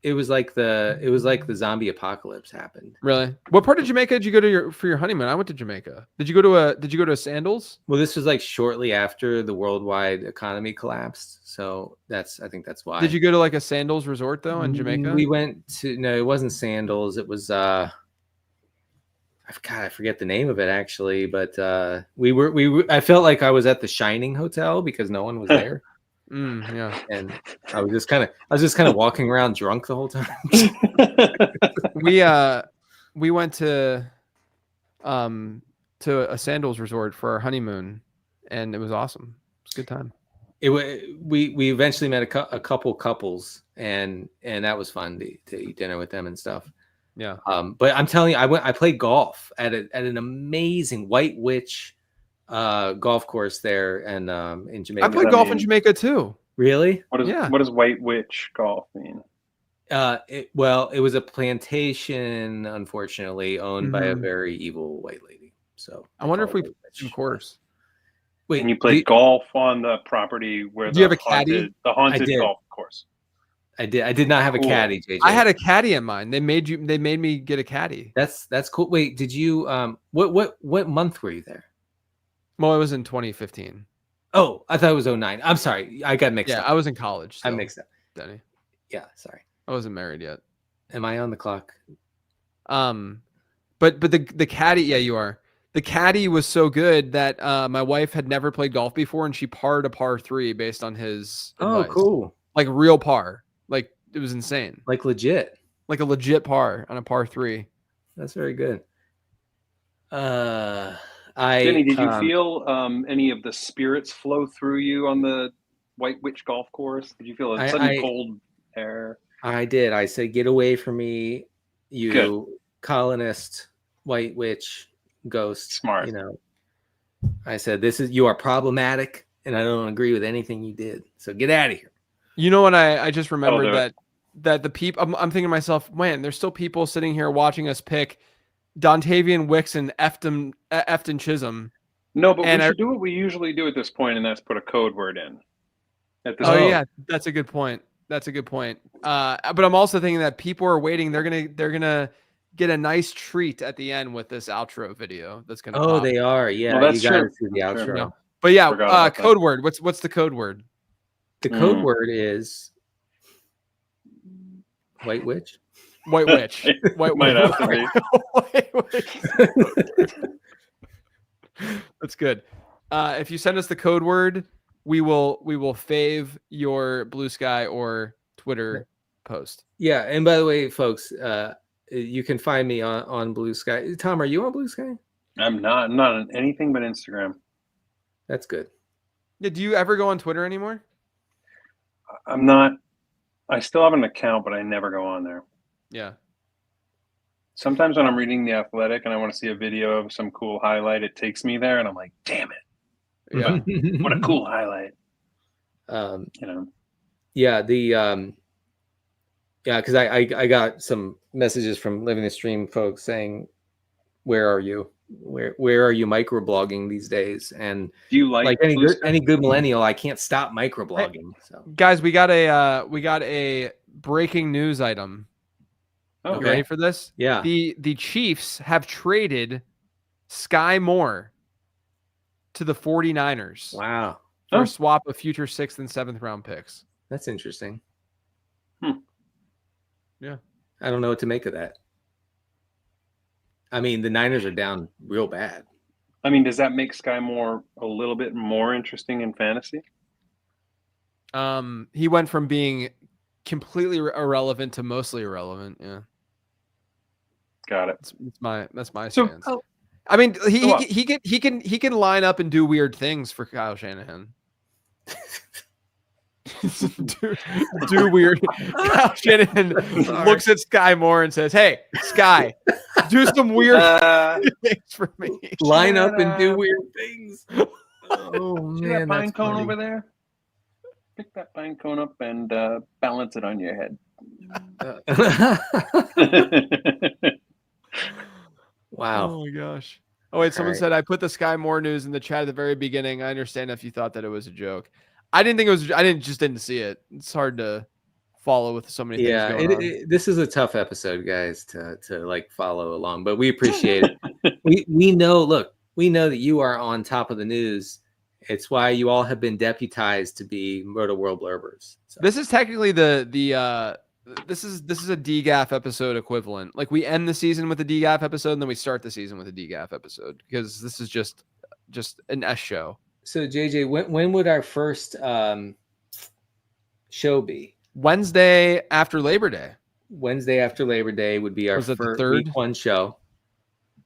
it was like the zombie apocalypse happened. Really? What part of Jamaica did you go to for your honeymoon? I went to Jamaica. Did you go to a Sandals? Well, this was like shortly after the worldwide economy collapsed, so I think that's why. Did you go to like a Sandals resort though in Jamaica? We went to it wasn't Sandals. It was I forget the name of it actually, but I felt like I was at the Shining Hotel because no one was there. Yeah. And I was just kind of walking around drunk the whole time. We went to a Sandals resort for our honeymoon, and it was awesome. It was a good time. We eventually met a couple couples, and that was fun to eat dinner with them and stuff. Yeah. But I'm telling you, I played golf at an amazing White Witch golf course there and in Jamaica. I played golf in Jamaica too. Really? What does White Witch golf mean? It was a plantation, unfortunately, owned by a very evil white lady. So I wonder if we played some course. Wait, and you played golf on the property where do you have a caddy? The haunted golf course. I did not have a caddy, JJ. I had a caddy in mine. They made me get a caddy. That's cool. Wait, did you what month were you there? Well, it was in 2015. Oh, I thought it was 09. I'm sorry. I got mixed up. Yeah, I was in college. I mixed up. Denny. Yeah, sorry. I wasn't married yet. Am I on the clock? But the caddy, yeah, you are. The caddy was so good that my wife had never played golf before, and she parred a par 3 based on his advice. Oh, cool. Like real par. Like it was insane. Like legit. Like a legit par on a par 3. That's very good. Denny, did you feel any of the spirits flow through you on the White Witch golf course? Did you feel a sudden cold air? I did. I said, "Get away from me, you colonist, White Witch, ghost." Smart. You know, I said, you are problematic, and I don't agree with anything you did. So get out of here. You know what? I just remembered that the people. I'm thinking to myself, man, there's still people sitting here watching us pick Dontavian Wicks and Efton Chisholm. No, but we should do what we usually do at this point, and that's put a code word in. Yeah, that's a good point. That's a good point. But I'm also thinking that people are waiting. They're gonna get a nice treat at the end with this outro video. That's gonna. Oh, they are. Yeah, well, that's you got to true. see the outro. No. But yeah, code word. What's the code word? The code word is White Witch. White Witch. White Might Witch. have to be. White Witch. That's good. If you send us the code word, we will fave your Blue Sky or Twitter post. Yeah, and by the way, folks, you can find me on Blue Sky. Tom, are you on Blue Sky? I'm not on anything but Instagram. That's good. Yeah, do you ever go on Twitter anymore? I'm not. I still have an account, but I never go on there. Yeah. Sometimes when I'm reading The Athletic and I want to see a video of some cool highlight, it takes me there, and I'm like, damn it. Yeah. What a cool highlight. Yeah, because I got some messages from Living the Stream folks saying, where are you? Where are you microblogging these days? And do you like any good millennial? I can't stop microblogging. So guys, we got a breaking news item. Okay. You ready for this? Yeah. The Chiefs have traded Sky Moore to the 49ers. Wow. For a swap of future 6th and 7th round picks. That's interesting. Yeah. I don't know what to make of that. I mean, the Niners are down real bad. I mean, does that make Sky Moore a little bit more interesting in fantasy? He went from being completely irrelevant to mostly irrelevant. Yeah. Got it. That's my stance. I mean, he can line up and do weird things for Kyle Shanahan. do weird. Kyle Shanahan looks at Sky Moore and says, "Hey, Sky, do some weird things for me. Line up and do weird things." Oh man, see that pine cone over there? Pick that pine cone up and balance it on your head. Wow. Oh my gosh. Oh wait, someone said I put the Sky Moore news in the chat at the very beginning. I understand if you thought that it was a joke. I didn't think it was. I didn't see it. It's hard to follow with so many things going on. This is a tough episode, guys, to like follow along, but we appreciate it. we know. Look, we know that you are on top of the news. It's why you all have been deputized to be Roto World Blurbers. So. This is technically this is a DGAF episode equivalent. Like we end the season with a DGAF episode, and then we start the season with a DGAF episode because this is just an S show. So JJ, when would our first show be? Wednesday after Labor Day. Wednesday after Labor Day would be our first week 1 show.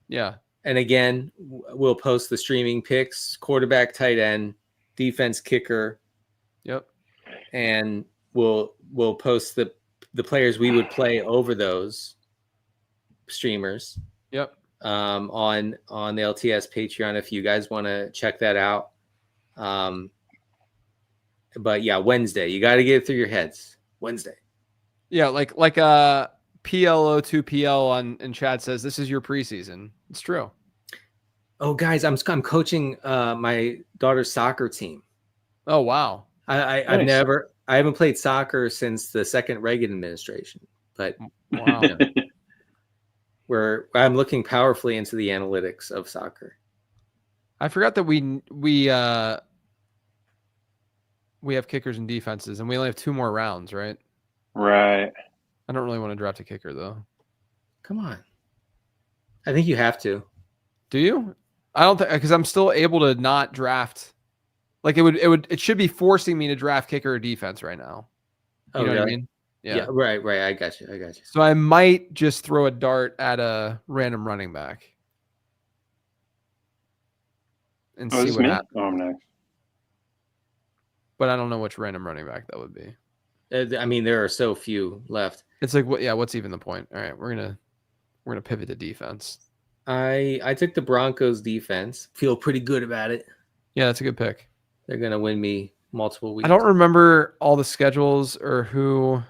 Yeah. And again, we'll post the streaming picks, quarterback, tight end, defense, kicker. Yep. And we'll post the players we would play over those. streamers. Yep. On the LTS Patreon if you guys want to check that out. But yeah, Wednesday. You got to get it through your heads. Wednesday. Yeah, like PLO2PL in chat says this is your preseason. It's true. Oh, guys, I'm coaching my daughter's soccer team. Oh wow. I haven't played soccer since the second Reagan administration, but wow. Where I'm looking powerfully into the analytics of soccer. I forgot that we have kickers and defenses, and we only have 2 more rounds, right? Right. I don't really want to draft a kicker though. Come on. I think you have to. Do you? I don't think, because I'm still able to not draft. Like it should be forcing me to draft kicker or defense right now. You know what I mean? Yeah. Right. I got you. So I might just throw a dart at a random running back and see what happens. Oh, I'm next. But I don't know which random running back that would be. I mean, there are so few left. It's like, what's even the point? All right, we're gonna pivot to defense. I took the Broncos defense. Feel pretty good about it. Yeah, that's a good pick. They're gonna win me multiple weeks. I don't remember all the schedules or who.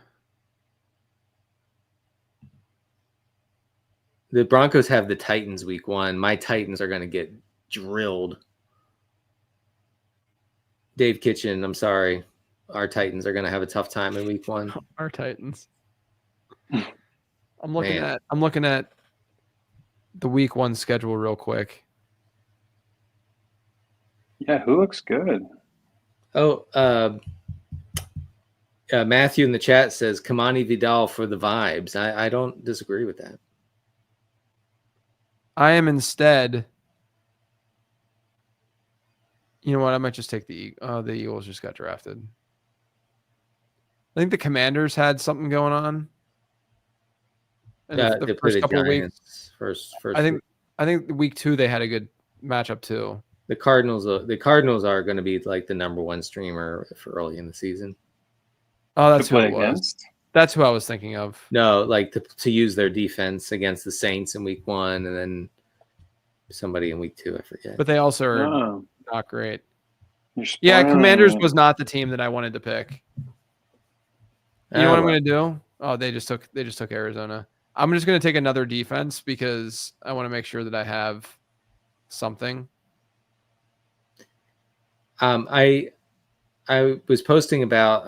The Broncos have the Titans week 1. My Titans are gonna get drilled. Dave Kitchen, I'm sorry. Our Titans are gonna have a tough time in week 1. Our Titans. I'm looking at the week 1 schedule real quick. Yeah, who looks good? Oh, Matthew in the chat says Kamani Vidal for the vibes. I don't disagree with that. I am instead. You know what? I might just take the Eagles just got drafted. I think the Commanders had something going on. The first couple of weeks. First. I think week 2 they had a good matchup too. The Cardinals are going to be like the number 1 streamer for early in the season. Oh, that's who it was. That's who I was thinking of. No, like to use their defense against the Saints in week 1, and then somebody in week 2. I forget. But they also are not great. Yeah, Commanders was not the team that I wanted to pick. You know what I'm going to do? Oh, they just took Arizona. I'm just going to take another defense because I want to make sure that I have something. I was posting about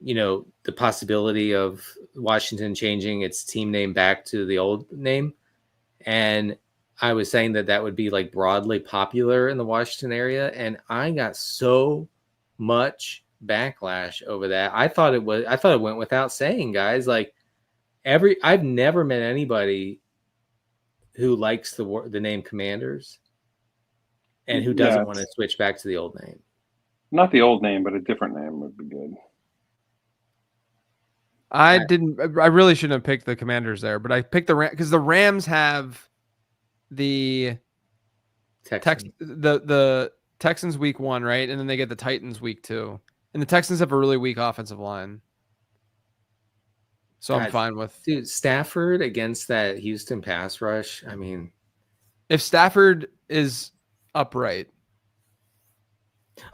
the possibility of Washington changing its team name back to the old name, and I was saying that would be like broadly popular in the Washington area, and I got so much backlash over that. I thought it went without saying, guys. Like I've never met anybody who likes the name Commanders and who doesn't want to switch back to the old name. Not the old name, but a different name would be good. I really shouldn't have picked the Commanders there, but I picked the Rams because the Rams have the the Texans week 1, right? And then they get the Titans week 2. And the Texans have a really weak offensive line. So I'm fine with Stafford against that Houston pass rush. I mean, if Stafford is upright.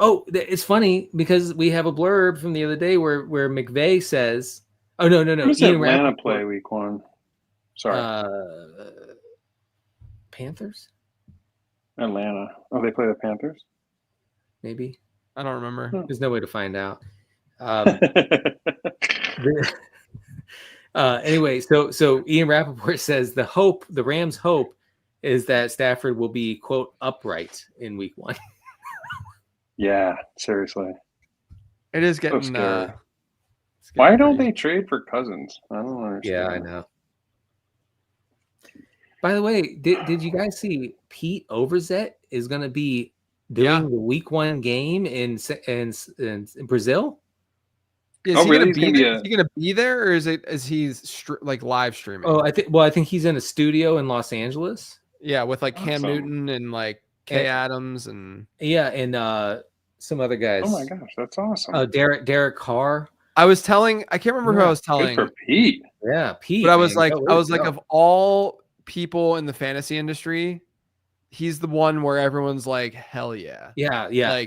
Oh, it's funny because we have a blurb from the other day where McVay says, "Oh no, Who's Atlanta play week 1? Sorry, Panthers. Atlanta. Oh, they play the Panthers. Maybe. I don't remember. There's no way to find out. Anyway, so Ian Rappaport says the Rams' hope is that Stafford will be, quote, upright in week 1. Yeah, seriously. It is getting. Why don't they trade for Cousins? I don't understand. Yeah, I know. By the way, did you guys see Pete Overzet is going to be doing the week 1 game in Brazil? Is he going to be there, or is he live streaming? Oh, I think he's in a studio in Los Angeles. Yeah, with like Cam Newton and like Kay Adams and some other guys. Oh my gosh, that's awesome. Derek Carr. I can't remember who I was Good telling, for Pete. Yeah, Pete. but I was man, like, of all people in the fantasy industry, he's the one where everyone's like, hell yeah. yeah.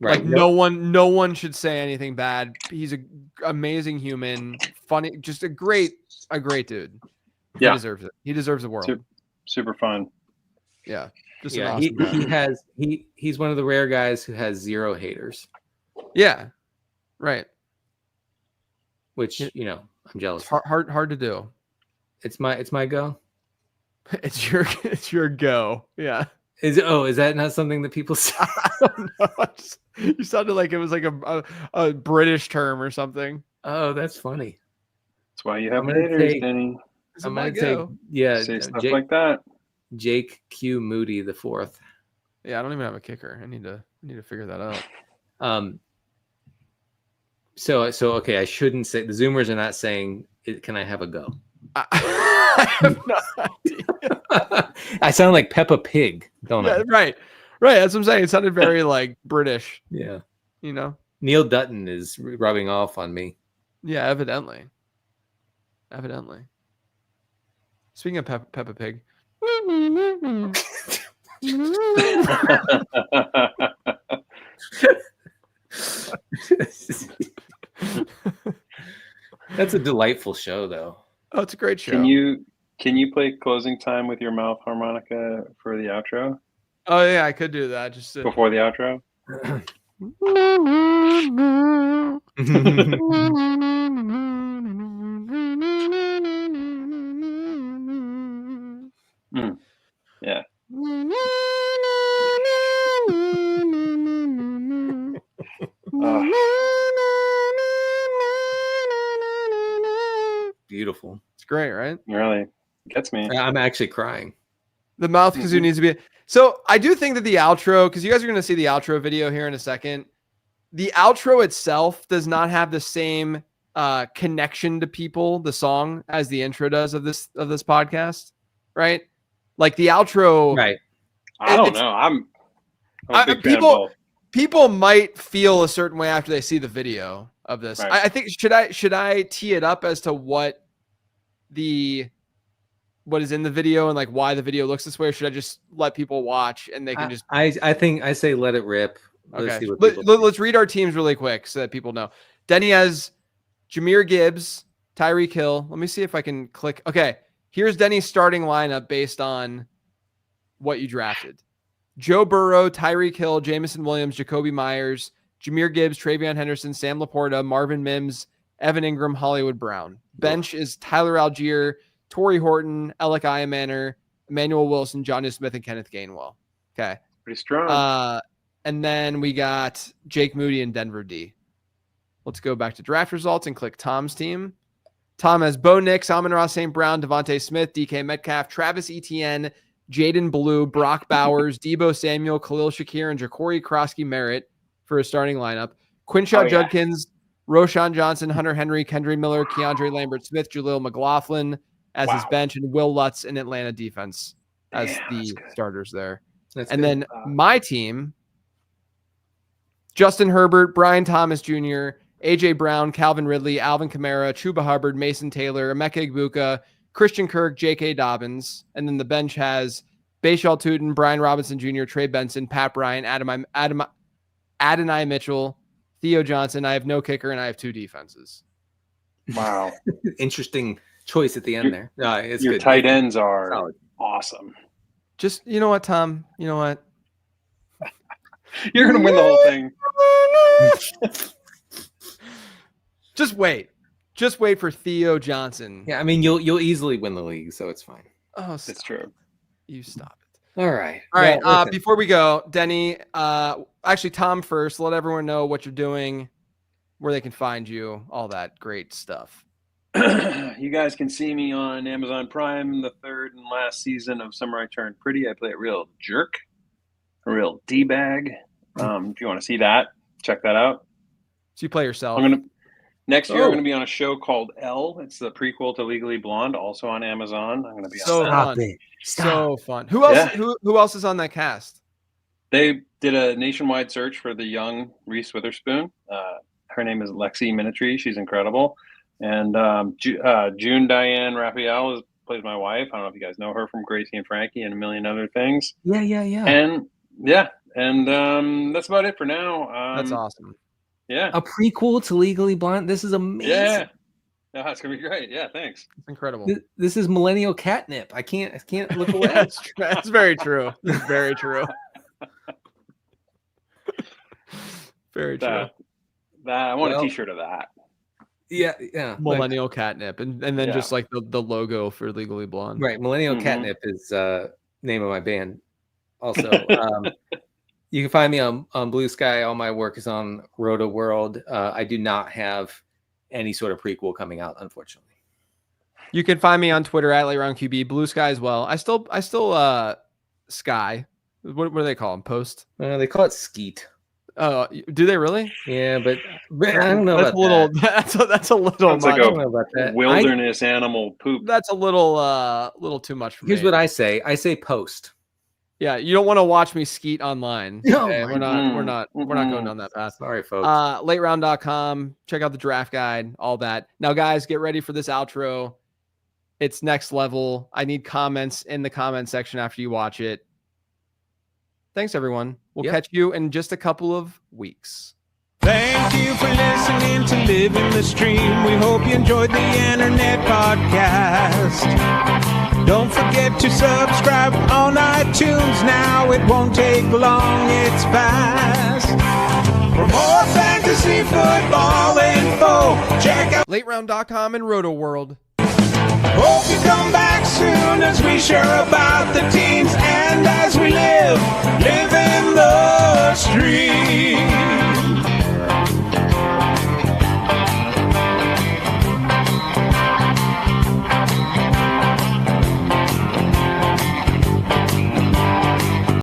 Like no one should say anything bad. He's an amazing human, funny, just a great dude. Yeah. He deserves it. He deserves the world. Super fun. Yeah. Just Yeah, an awesome guy. he's one of the rare guys who has 0 haters. Yeah. Right. Which, I'm jealous. It's hard to do. It's my go. It's your go. Yeah. Is that not something that people say? I don't know. You sounded like it was like a British term or something. Oh, that's funny. That's why you have haters, Denny. I'm gonna take say stuff like that. Jake Q Moody the 4th. Yeah, I don't even have a kicker. I need to figure that out. So okay, I shouldn't say the Zoomers are not saying can I have a go? I have no idea. I sound like Peppa Pig, don't I? Right. That's what I'm saying. It sounded very like British. Yeah. Neil Dutton is rubbing off on me. Yeah, evidently. Speaking of Peppa Pig. That's a delightful show, though. Oh, it's a great show. Can you play closing time with your mouth harmonica for the outro? Oh yeah, I could do that. Just before the outro. Yeah. Beautiful. It's great, right? Really gets me. I'm actually crying. The mouth kazoo needs to be. So I do think that the outro, because you guys are going to see the outro video here in a second. The outro itself does not have the same connection to people, the song, as the intro does of this podcast, right? Like the outro, right? I don't know. I'm a big fan of both. People might feel a certain way after they see the video of this. Right. I think should I tee it up as to what is in the video and like why the video looks this way, or should I just let people watch and they can just? I think I say let it rip. Okay. Let's read our teams really quick so that people know. Denny has Jahmyr Gibbs, Tyreek Hill. Let me see if I can click. Okay, here's Denny's starting lineup based on what you drafted. Joe Burrow, Tyreek Hill, Jamison Williams, Jacoby Myers, Jahmyr Gibbs, Travion Henderson, Sam Laporta, Marvin Mims, Evan Ingram, Hollywood Brown. Bench is Tyler Algier, Torrey Horton, Alec Iamaner, Emmanuel Wilson, Jonnu Smith, and Kenneth Gainwell. Okay. Pretty strong. And then we got Jake Moody and Denver D. Let's go back to draft results and click Tom's team. Tom has Bo Nix, Amon-Ra St. Brown, Devontae Smith, DK Metcalf, Travis Etienne, Jaden Blue, Brock Bowers, Debo Samuel, Khalil Shakir, and Ja'Cory Krosky Merritt for a starting lineup. Quinshaw Judkins, Roshan Johnson, Hunter Henry, Kendry Miller, Keandre Lambert-Smith, Jaleel McLaughlin as his bench, and Will Lutz in Atlanta defense as the starters there. Then my team, Justin Herbert, Brian Thomas Jr., A.J. Brown, Calvin Ridley, Alvin Kamara, Chuba Hubbard, Mason Taylor, Emeka Egbuka, Christian Kirk, J.K. Dobbins. And then the bench has Bashal Tootin, Brian Robinson Jr., Trey Benson, Pat Bryant, Adonai Mitchell, Theo Johnson. I have no kicker, and I have 2 defenses. Wow. Interesting choice at the end there. No, it's your good. Tight ends are solid. Awesome. Just, you know what, Tom? You know what? You're going to win the whole thing. Just wait. Just wait for Theo Johnson. Yeah, I mean, you'll easily win the league, so it's fine. Oh, it's true. You stop it. All right. All right. Before we go, Denny, actually, Tom first. Let everyone know what you're doing, where they can find you, all that great stuff. You guys can see me on Amazon Prime, the 3rd and last season of Summer I Turned Pretty. I play a real jerk, a real D-bag. If you want to see that, check that out. So you play yourself. Next year, I'm going to be on a show called Elle. It's the prequel to Legally Blonde, also on Amazon. I'm going to be on that. So fun. Who else? Yeah. Who else is on that cast? They did a nationwide search for the young Reese Witherspoon. her name is Lexi Minitry. She's incredible. And June Diane Raphael plays my wife. I don't know if you guys know her from Gracie and Frankie and a million other things. Yeah. And that's about it for now. That's awesome. Yeah. A prequel to Legally Blonde. This is amazing. Yeah. No, that's gonna be great. Yeah, thanks. It's incredible. This is millennial catnip. I can't look away. That's very true. That's very true. Very true. I want a T-shirt of that. Yeah. Millennial catnip, and then just like the logo for Legally Blonde. Right. Millennial Catnip is name of my band. Also, you can find me on Blue Sky. All my work is on Roto World. I do not have any sort of prequel coming out, unfortunately. You can find me on Twitter at LateRoundQB, Blue Sky as well. I still Sky. What do they call them? Post? They call it Skeet. Oh, do they really? Yeah, but I don't know that's about a little. that. That's a little. Sounds like I don't know about that. wilderness animal poop. That's a little too much for me. Here's what I say. I say post. Yeah, you don't want to watch me skeet online. No, okay? We're not going down that path. Sorry, folks. Lateround.com. Check out the draft guide, all that. Now, guys, get ready for this outro. It's next level. I need comments in the comment section after you watch it. Thanks, everyone. We'll catch you in just a couple of weeks. Thank you for listening to Living the Stream. We hope you enjoyed the internet podcast. Don't forget to subscribe on iTunes now. It won't take long, it's fast. For more fantasy football info, check out LateRound.com and Roto World. Hope you come back soon as we share about the team.